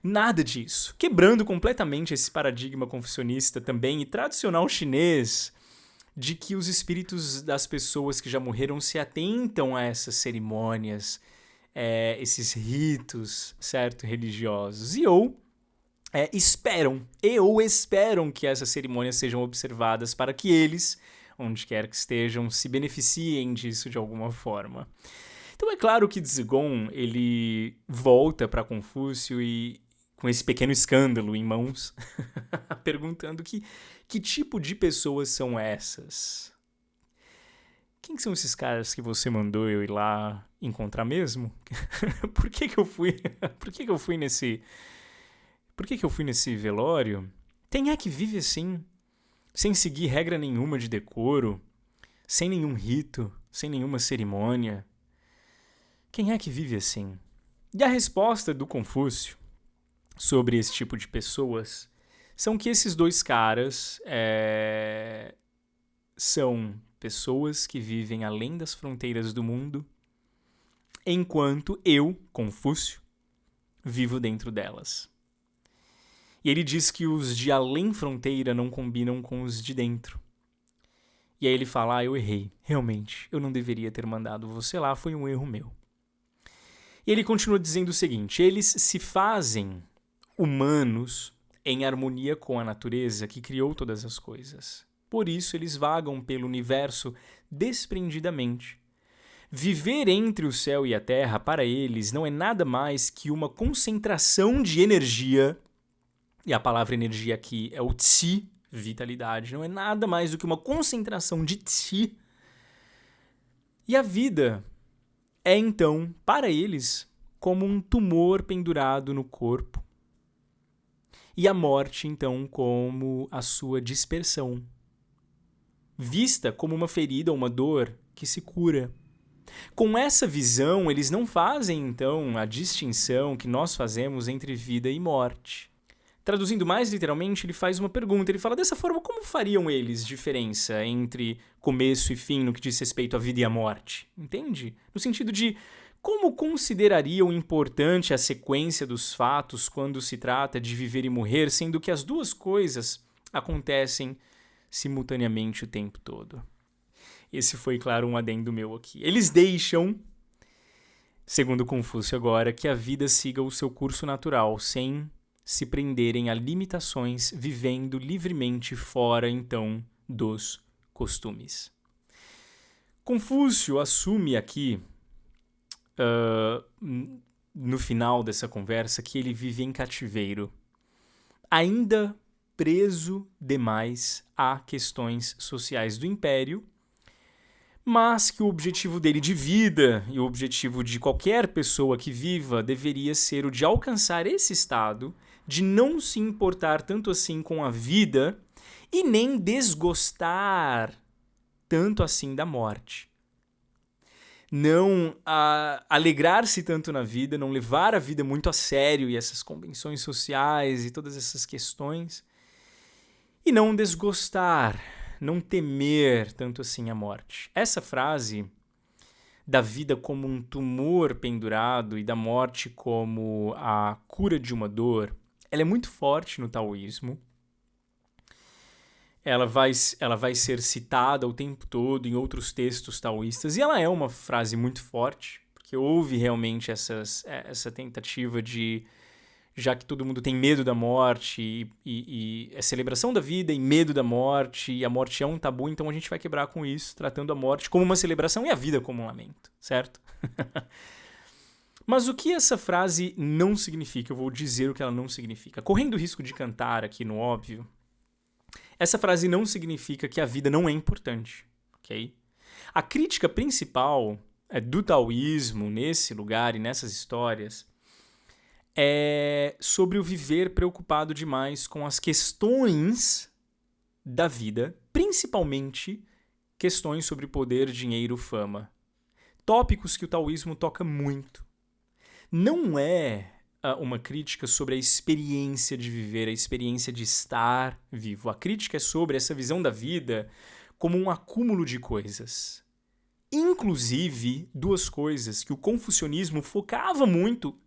Nada disso. Quebrando completamente esse paradigma confucionista também e tradicional chinês de que os espíritos das pessoas que já morreram se atentam a essas cerimônias esses ritos, certo, religiosos, esperam que essas cerimônias sejam observadas para que eles, onde quer que estejam, se beneficiem disso de alguma forma. Então é claro que Tzugon, ele volta para Confúcio e com esse pequeno escândalo em mãos, perguntando que tipo de pessoas são essas? Quem são esses caras que você mandou eu ir lá encontrar mesmo? Por que eu fui nesse velório? Quem é que vive assim, sem seguir regra nenhuma de decoro, sem nenhum rito, sem nenhuma cerimônia? Quem é que vive assim? E a resposta do Confúcio sobre esse tipo de pessoas são que esses dois caras são pessoas que vivem além das fronteiras do mundo, enquanto eu, Confúcio, vivo dentro delas. E ele diz que os de além fronteira não combinam com os de dentro. E aí ele fala, eu errei, realmente, eu não deveria ter mandado você lá, foi um erro meu. E ele continua dizendo o seguinte, eles se fazem humanos em harmonia com a natureza que criou todas as coisas. Por isso, eles vagam pelo universo desprendidamente. Viver entre o céu e a terra, para eles, não é nada mais que uma concentração de energia, e a palavra energia aqui é o Tsi, vitalidade, não é nada mais do que uma concentração de Tsi. E a vida é, então, para eles, como um tumor pendurado no corpo. E a morte, então, como a sua dispersão. Vista como uma ferida, uma dor que se cura. Com essa visão, eles não fazem, então, a distinção que nós fazemos entre vida e morte. Traduzindo mais literalmente, ele faz uma pergunta. Ele fala, dessa forma, como fariam eles diferença entre começo e fim no que diz respeito à vida e à morte? Entende? No sentido de como considerariam importante a sequência dos fatos quando se trata de viver e morrer, sendo que as duas coisas acontecem simultaneamente o tempo todo. Esse foi, claro, um adendo meu aqui. Eles deixam, segundo Confúcio agora, que a vida siga o seu curso natural, sem se prenderem a limitações, vivendo livremente fora, então, dos costumes. Confúcio assume aqui, no final dessa conversa, que ele vive em cativeiro, ainda preso demais a questões sociais do império, mas que o objetivo dele de vida e o objetivo de qualquer pessoa que viva deveria ser o de alcançar esse estado, de não se importar tanto assim com a vida e nem desgostar tanto assim da morte. Não alegrar-se tanto na vida, não levar a vida muito a sério e essas convenções sociais e todas essas questões, e não desgostar, não temer tanto assim a morte. Essa frase da vida como um tumor pendurado e da morte como a cura de uma dor, ela é muito forte no taoísmo. Ela vai ser citada o tempo todo em outros textos taoístas, e ela é uma frase muito forte, porque houve realmente essa tentativa de, já que todo mundo tem medo da morte, e é celebração da vida e medo da morte, e a morte é um tabu, então a gente vai quebrar com isso, tratando a morte como uma celebração e a vida como um lamento, certo? Mas o que essa frase não significa? Eu vou dizer o que ela não significa. Correndo o risco de cantar aqui no óbvio, essa frase não significa que a vida não é importante, ok? A crítica principal do taoísmo nesse lugar e nessas histórias é sobre o viver preocupado demais com as questões da vida, principalmente questões sobre poder, dinheiro, fama. Tópicos que o taoísmo toca muito. Não é uma crítica sobre a experiência de viver, a experiência de estar vivo. A crítica é sobre essa visão da vida como um acúmulo de coisas. Inclusive, duas coisas que o confucionismo focava muito,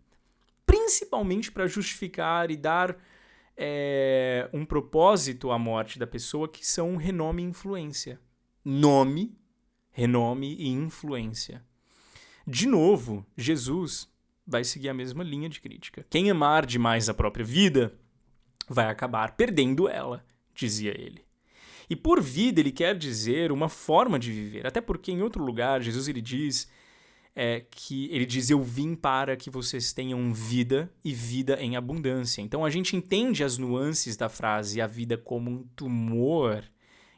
principalmente para justificar e dar um propósito à morte da pessoa, que são renome e influência. Nome, renome e influência. De novo, Jesus vai seguir a mesma linha de crítica. Quem amar demais a própria vida vai acabar perdendo ela, dizia ele. E por vida ele quer dizer uma forma de viver, até porque em outro lugar Jesus ele diz eu vim para que vocês tenham vida e vida em abundância. Então a gente entende as nuances da frase a vida como um tumor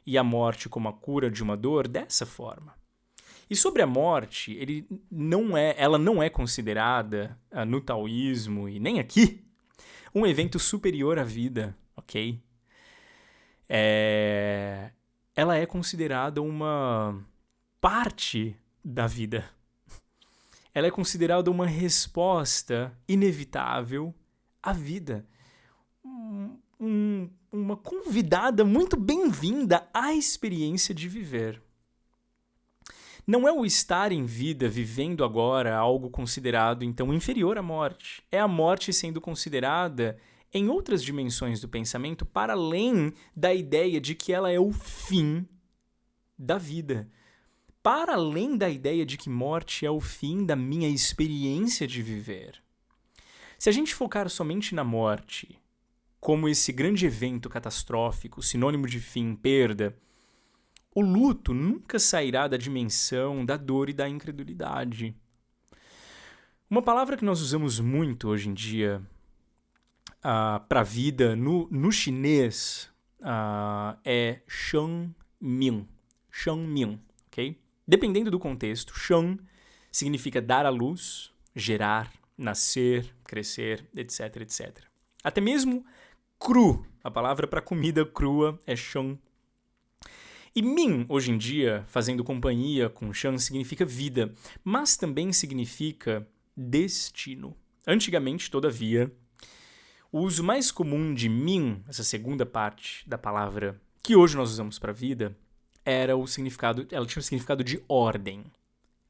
e a morte como a cura de uma dor dessa forma. E sobre a morte, ela não é considerada no taoísmo e nem aqui um evento superior à vida, ok? Ela é considerada uma parte da vida. Ela é considerada uma resposta inevitável à vida. Uma convidada muito bem-vinda à experiência de viver. Não é o estar em vida, vivendo agora, algo considerado, então, inferior à morte. É a morte sendo considerada em outras dimensões do pensamento, para além da ideia de que ela é o fim da vida. Para além da ideia de que morte é o fim da minha experiência de viver. Se a gente focar somente na morte, como esse grande evento catastrófico, sinônimo de fim, perda, o luto nunca sairá da dimensão da dor e da incredulidade. Uma palavra que nós usamos muito hoje em dia para a vida no chinês é shengming. Shengming, ok? Dependendo do contexto, sheng significa dar à luz, gerar, nascer, crescer, etc, etc. Até mesmo cru, a palavra para comida crua é sheng. E min, hoje em dia, fazendo companhia com sheng, significa vida, mas também significa destino. Antigamente, todavia, o uso mais comum de min, essa segunda parte da palavra que hoje nós usamos para vida, ela tinha o significado de ordem,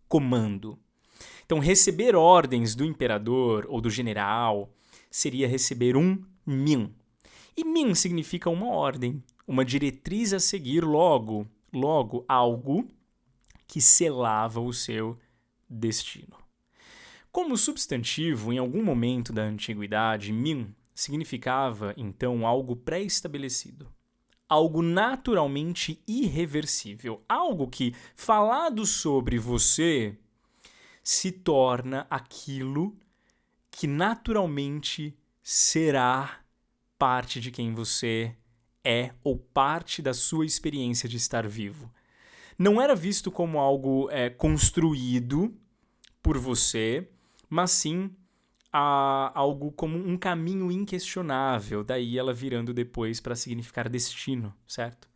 comando. Então, receber ordens do imperador ou do general seria receber um min. E min significa uma ordem, uma diretriz a seguir, logo algo que selava o seu destino. Como substantivo, em algum momento da antiguidade, min significava, então, algo pré-estabelecido. Algo naturalmente irreversível. Algo que, falado sobre você, se torna aquilo que naturalmente será parte de quem você é ou parte da sua experiência de estar vivo. Não era visto como algo construído por você, mas sim algo como um caminho inquestionável, daí ela virando depois para significar destino, certo?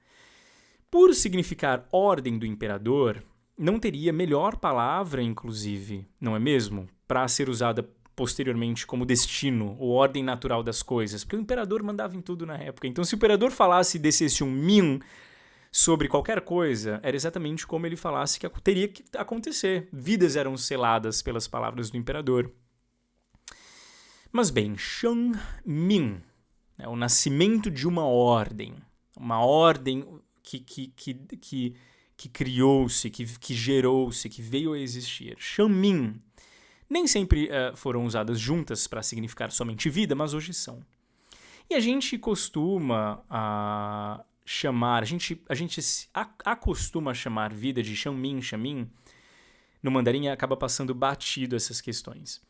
Por significar ordem do imperador, não teria melhor palavra, inclusive, não é mesmo? Para ser usada posteriormente como destino, ou ordem natural das coisas, porque o imperador mandava em tudo na época. Então, se o imperador falasse e descesse um min sobre qualquer coisa, era exatamente como ele falasse que teria que acontecer. Vidas eram seladas pelas palavras do imperador. Mas bem, shengming, o nascimento de uma ordem que criou-se, que gerou-se, que veio a existir. Shengming nem sempre foram usadas juntas para significar somente vida, mas hoje são. E a gente costuma chamar, a gente acostuma chamar vida de shengming, shamin. No mandarim acaba passando batido essas questões.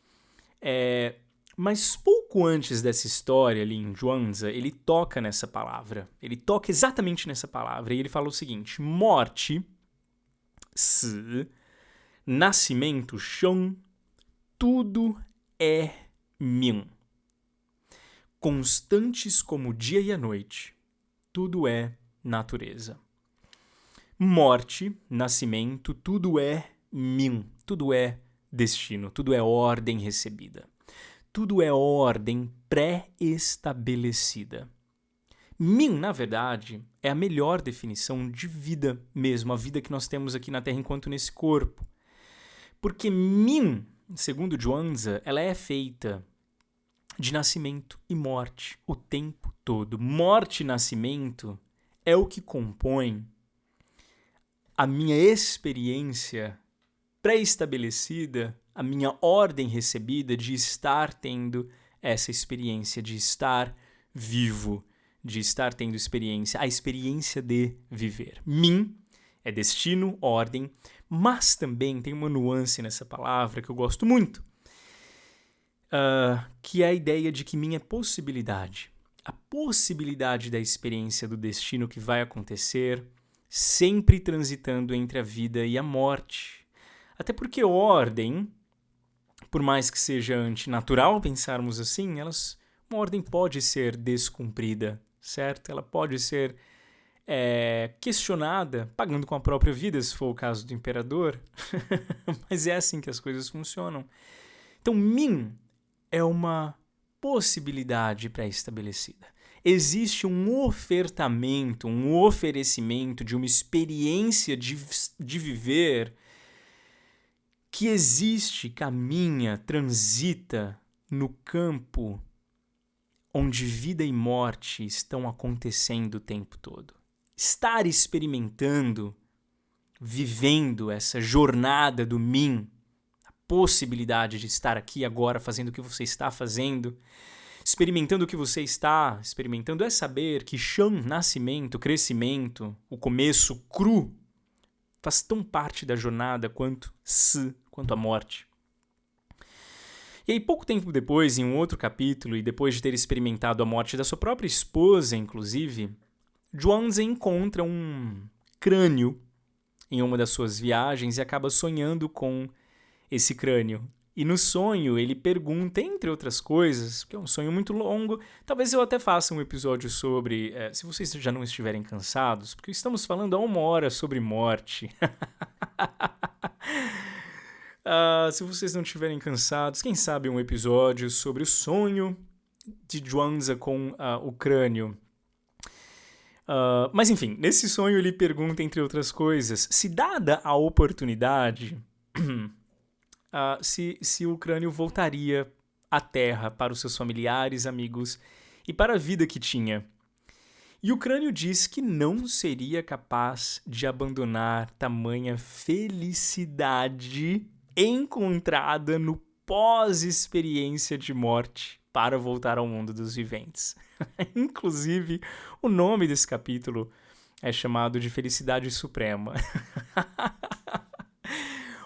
Mas pouco antes dessa história ali em Zhuangzi, ele toca nessa palavra. Ele toca exatamente nessa palavra. E ele fala o seguinte: morte, si, nascimento, sheng, tudo é min. Constantes como o dia e a noite, tudo é natureza. Morte, nascimento, tudo é min. Tudo é destino, tudo é ordem recebida. Tudo é ordem pré-estabelecida. Min, na verdade, é a melhor definição de vida mesmo, a vida que nós temos aqui na Terra enquanto nesse corpo. Porque min, segundo Zhuangzi, ela é feita de nascimento e morte o tempo todo. Morte e nascimento é o que compõe a minha experiência pré-estabelecida, a minha ordem recebida de estar tendo essa experiência, de estar vivo, de estar tendo a experiência de viver. Min é destino, ordem, mas também tem uma nuance nessa palavra que eu gosto muito, que é a ideia de que min é possibilidade. A possibilidade da experiência do destino que vai acontecer, sempre transitando entre a vida e a morte. Até porque ordem, por mais que seja antinatural pensarmos assim, uma ordem pode ser descumprida, certo? Ela pode ser questionada, pagando com a própria vida, se for o caso do imperador. Mas é assim que as coisas funcionam. Então, min é uma possibilidade pré-estabelecida. Existe um ofertamento, um oferecimento de uma experiência de viver que existe, caminha, transita no campo onde vida e morte estão acontecendo o tempo todo. Estar experimentando, vivendo essa jornada do min, a possibilidade de estar aqui agora fazendo o que você está fazendo, experimentando o que você está experimentando, é saber que Shan, nascimento, crescimento, o começo cru, faz tão parte da jornada quanto a morte. E aí, pouco tempo depois, em um outro capítulo, e depois de ter experimentado a morte da sua própria esposa, inclusive, Zhuangzi encontra um crânio em uma das suas viagens e acaba sonhando com esse crânio. E no sonho ele pergunta, entre outras coisas, porque é um sonho muito longo, talvez eu até faça um episódio sobre, se vocês já não estiverem cansados, porque estamos falando há 1 hora sobre morte. Se vocês não estiverem cansados, quem sabe um episódio sobre o sonho de Zhuangzi com o crânio. Mas enfim, nesse sonho ele pergunta, entre outras coisas, se dada a oportunidade, se o crânio voltaria à Terra para os seus familiares, amigos e para a vida que tinha. E o crânio diz que não seria capaz de abandonar tamanha felicidade encontrada no pós-experiência de morte para voltar ao mundo dos viventes. Inclusive, o nome desse capítulo é chamado de Felicidade Suprema.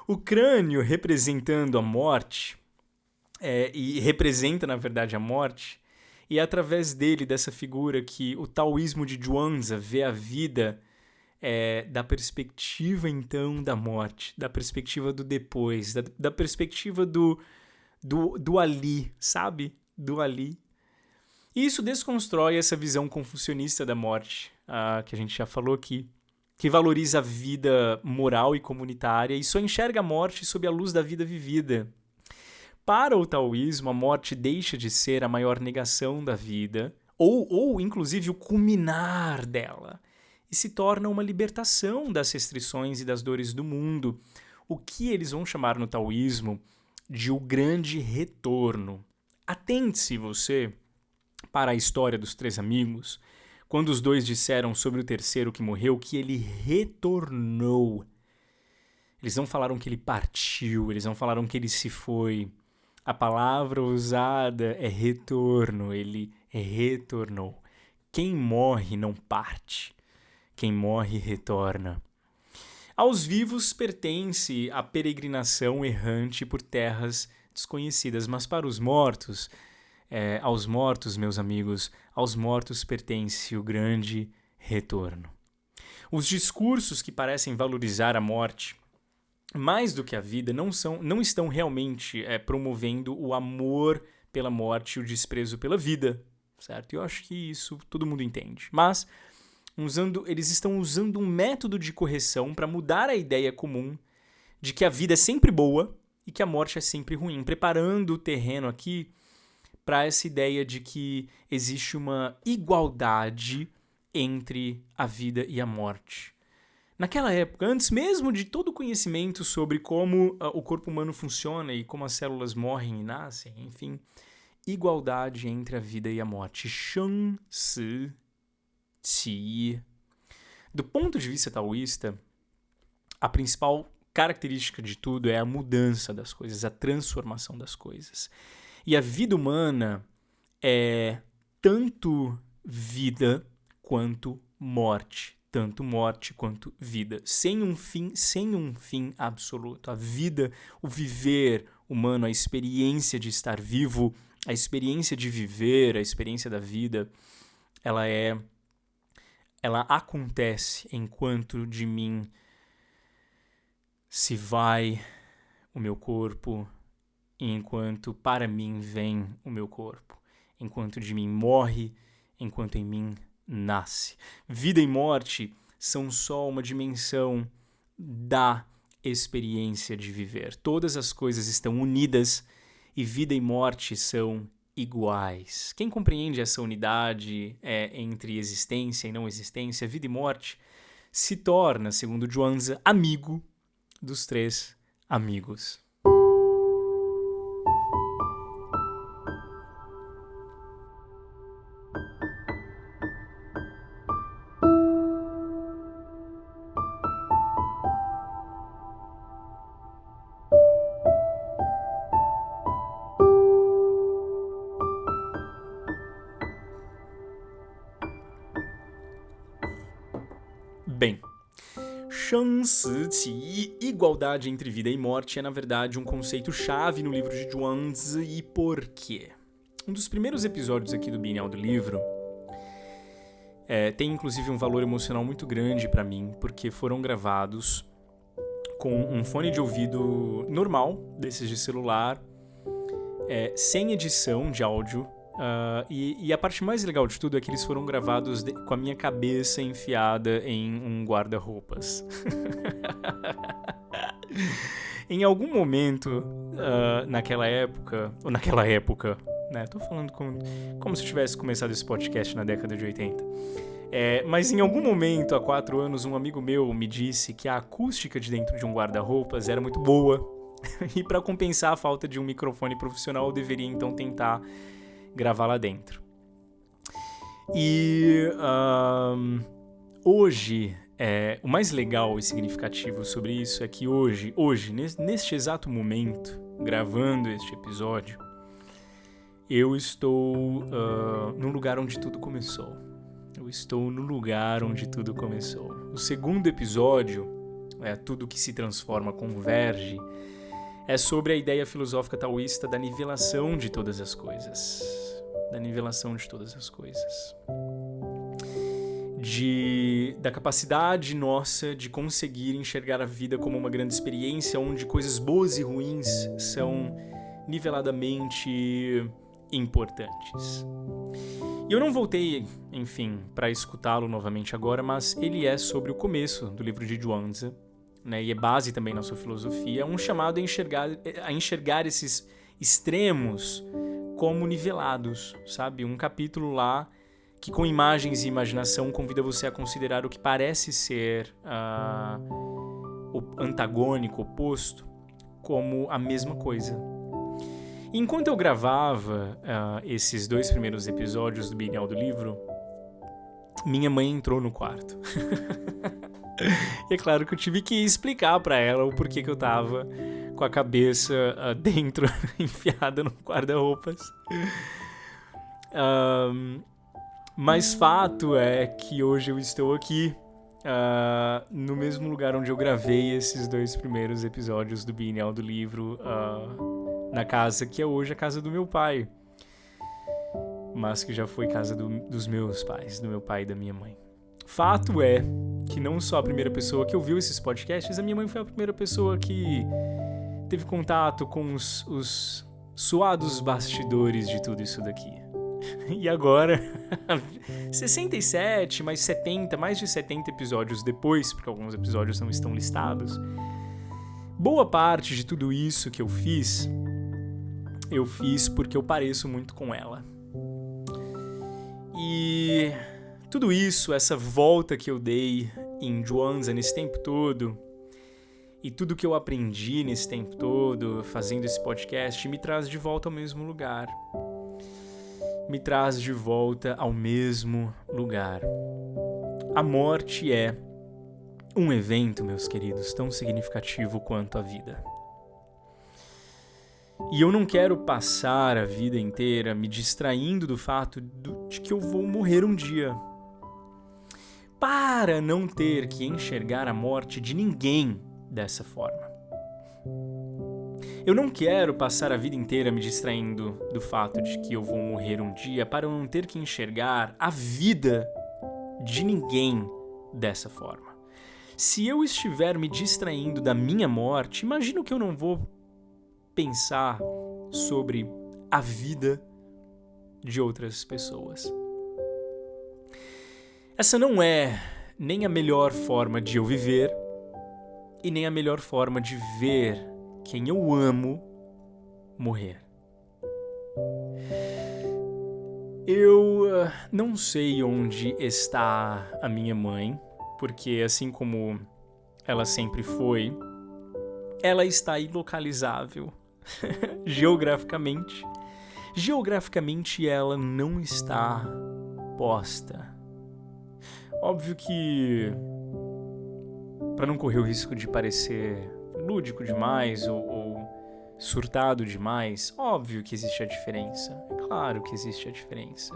O crânio representando a morte, e representa, na verdade, a morte, e é através dele, dessa figura, que o taoísmo de Zhuangzi vê a vida da perspectiva, então, da morte, da perspectiva do depois, da perspectiva do ali, sabe? Do ali. E isso desconstrói essa visão confucionista da morte, que a gente já falou aqui, que valoriza a vida moral e comunitária e só enxerga a morte sob a luz da vida vivida. Para o taoísmo, a morte deixa de ser a maior negação da vida, ou inclusive o culminar dela, e se torna uma libertação das restrições e das dores do mundo, o que eles vão chamar no taoísmo de o grande retorno. Atente-se você para a história dos 3 amigos, quando os 2 disseram sobre o terceiro que morreu que ele retornou. Eles não falaram que ele partiu, eles não falaram que ele se foi. A palavra usada é retorno, ele retornou. Quem morre não parte, quem morre retorna. Aos vivos pertence a peregrinação errante por terras desconhecidas, mas para os mortos, aos mortos, meus amigos, aos mortos pertence o grande retorno. Os discursos que parecem valorizar a morte mais do que a vida não estão realmente promovendo o amor pela morte e o desprezo pela vida, certo? Eu acho que isso todo mundo entende. Mas eles estão usando um método de correção para mudar a ideia comum de que a vida é sempre boa e que a morte é sempre ruim, preparando o terreno aqui para essa ideia de que existe uma igualdade entre a vida e a morte. Naquela época, antes mesmo de todo o conhecimento sobre como o corpo humano funciona e como as células morrem e nascem, enfim, igualdade entre a vida e a morte. Shang Si Qi. Do ponto de vista taoísta, a principal característica de tudo é a mudança das coisas, a transformação das coisas. E a vida humana é tanto vida quanto morte. Tanto morte quanto vida. Sem um fim absoluto. A vida, o viver humano, a experiência de estar vivo, a experiência de viver, a experiência da vida, ela acontece enquanto de mim se vai o meu corpo e enquanto para mim vem o meu corpo. Enquanto de mim morre, enquanto em mim nasce. Vida e morte são só uma dimensão da experiência de viver. Todas as coisas estão unidas e vida e morte são iguais. Quem compreende essa unidade entre existência e não existência, vida e morte, se torna, segundo Zhuangzi, amigo dos três amigos. Bem, Shang Si Qi, igualdade entre vida e morte, é na verdade um conceito-chave no livro de Zhuangzi. E por quê? Um dos primeiros episódios aqui do Bienal do Livro tem inclusive um valor emocional muito grande para mim, porque foram gravados com um fone de ouvido normal, desses de celular, sem edição de áudio. E a parte mais legal de tudo é que eles foram gravados com a minha cabeça enfiada em um guarda-roupas. Em algum momento, naquela época, né? Tô falando como se eu tivesse começado esse podcast na década de 80. Mas em algum momento, há 4 anos, um amigo meu me disse que a acústica de dentro de um guarda-roupas era muito boa. E para compensar a falta de um microfone profissional, eu deveria então tentar gravar lá dentro. E hoje, o mais legal e significativo sobre isso é que hoje, neste exato momento, gravando este episódio, eu estou no lugar onde tudo começou. O segundo episódio, Tudo que se transforma converge, é sobre a ideia filosófica taoísta da nivelação de todas as coisas. Da capacidade nossa de conseguir enxergar a vida como uma grande experiência onde coisas boas e ruins são niveladamente importantes. E eu não voltei, enfim, para escutá-lo novamente agora, mas ele é sobre o começo do livro de Zhuangzi, né, e é base também na sua filosofia, um chamado a enxergar esses extremos como nivelados, sabe? Um capítulo lá que com imagens e imaginação convida você a considerar o que parece ser o antagônico, oposto, como a mesma coisa. Enquanto eu gravava esses 2 primeiros episódios do Bienal do Livro, minha mãe entrou no quarto. E é claro que eu tive que explicar pra ela o porquê que eu tava com a cabeça dentro, enfiada no guarda-roupas. Mas fato é que hoje eu estou aqui, no mesmo lugar onde eu gravei esses 2 primeiros episódios do Bienal do Livro, na casa que é hoje a casa do meu pai, mas que já foi casa dos meus pais, do meu pai e da minha mãe. Fato é que não só a primeira pessoa que ouviu esses podcasts, a minha mãe foi a primeira pessoa que teve contato com os suados bastidores de tudo isso daqui. E agora, 67, mais de 70 episódios depois, porque alguns episódios não estão listados, boa parte de tudo isso que eu fiz porque eu pareço muito com ela. E tudo isso, essa volta que eu dei em Zhuangzi nesse tempo todo, e tudo que eu aprendi nesse tempo todo, fazendo esse podcast, me traz de volta ao mesmo lugar. A morte é um evento, meus queridos, tão significativo quanto a vida. E eu não quero passar a vida inteira me distraindo do fato de que eu vou morrer um dia, para não ter que enxergar a morte de ninguém dessa forma. Eu não quero passar a vida inteira me distraindo do fato de que eu vou morrer um dia para não ter que enxergar a vida de ninguém dessa forma. Se eu estiver me distraindo da minha morte, imagino que eu não vou pensar sobre a vida de outras pessoas. Essa não é nem a melhor forma de eu viver e nem a melhor forma de ver quem eu amo morrer. Eu não sei onde está a minha mãe, porque assim como ela sempre foi, ela está ilocalizável geograficamente. Geograficamente ela não está posta. Óbvio que, para não correr o risco de parecer lúdico demais ou surtado demais, óbvio que existe a diferença. É claro que existe a diferença.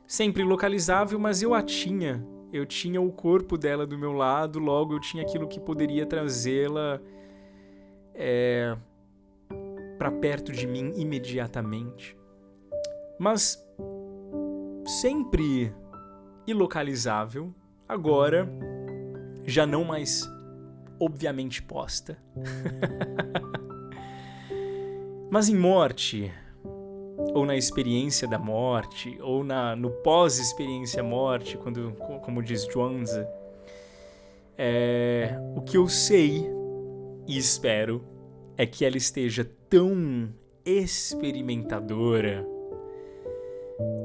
Sempre localizável, mas eu a tinha. Eu tinha o corpo dela do meu lado, logo eu tinha aquilo que poderia trazê-la para perto de mim imediatamente. Mas sempre ilocalizável, agora já não mais obviamente posta. Mas em morte, ou na experiência da morte, ou no pós-experiência morte, como diz Zhuangzi, o que eu sei e espero é que ela esteja tão experimentadora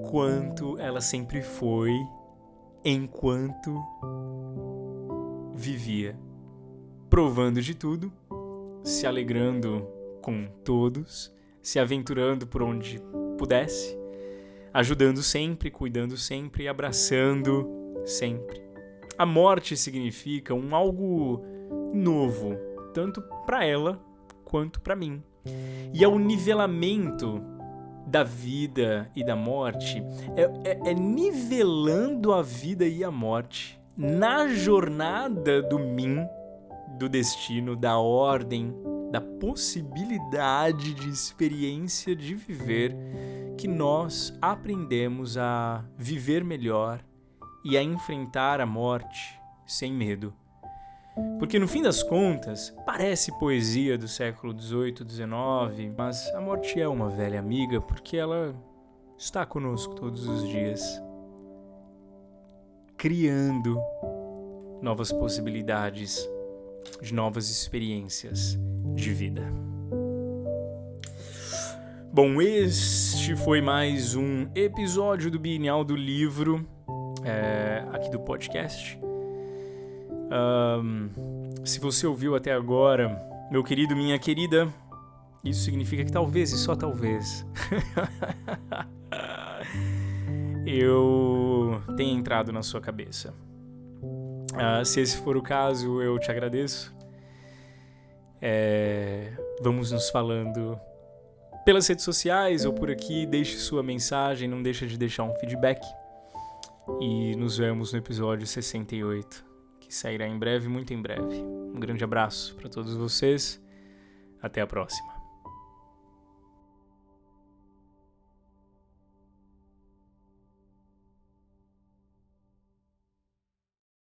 quanto ela sempre foi enquanto vivia, provando de tudo, se alegrando com todos, se aventurando por onde pudesse, ajudando sempre, cuidando sempre, abraçando sempre. A morte significa algo novo, tanto para ela quanto para mim. E é o nivelamento da vida e da morte, é nivelando a vida e a morte na jornada do mim, do destino, da ordem, da possibilidade de experiência de viver, que nós aprendemos a viver melhor e a enfrentar a morte sem medo. Porque no fim das contas, parece poesia do século XVIII, XIX, mas a morte é uma velha amiga porque ela está conosco todos os dias, criando novas possibilidades de novas experiências de vida. Bom, este foi mais um episódio do Bienal do Livro, aqui do podcast. Se você ouviu até agora, meu querido, minha querida, isso significa que talvez, e só talvez, eu tenha entrado na sua cabeça. Se esse for o caso, eu te agradeço. Vamos nos falando pelas redes sociais ou por aqui. Deixe sua mensagem, não deixa de deixar um feedback. E nos vemos no episódio 68, que sairá em breve, muito em breve. Um grande abraço para todos vocês. Até a próxima.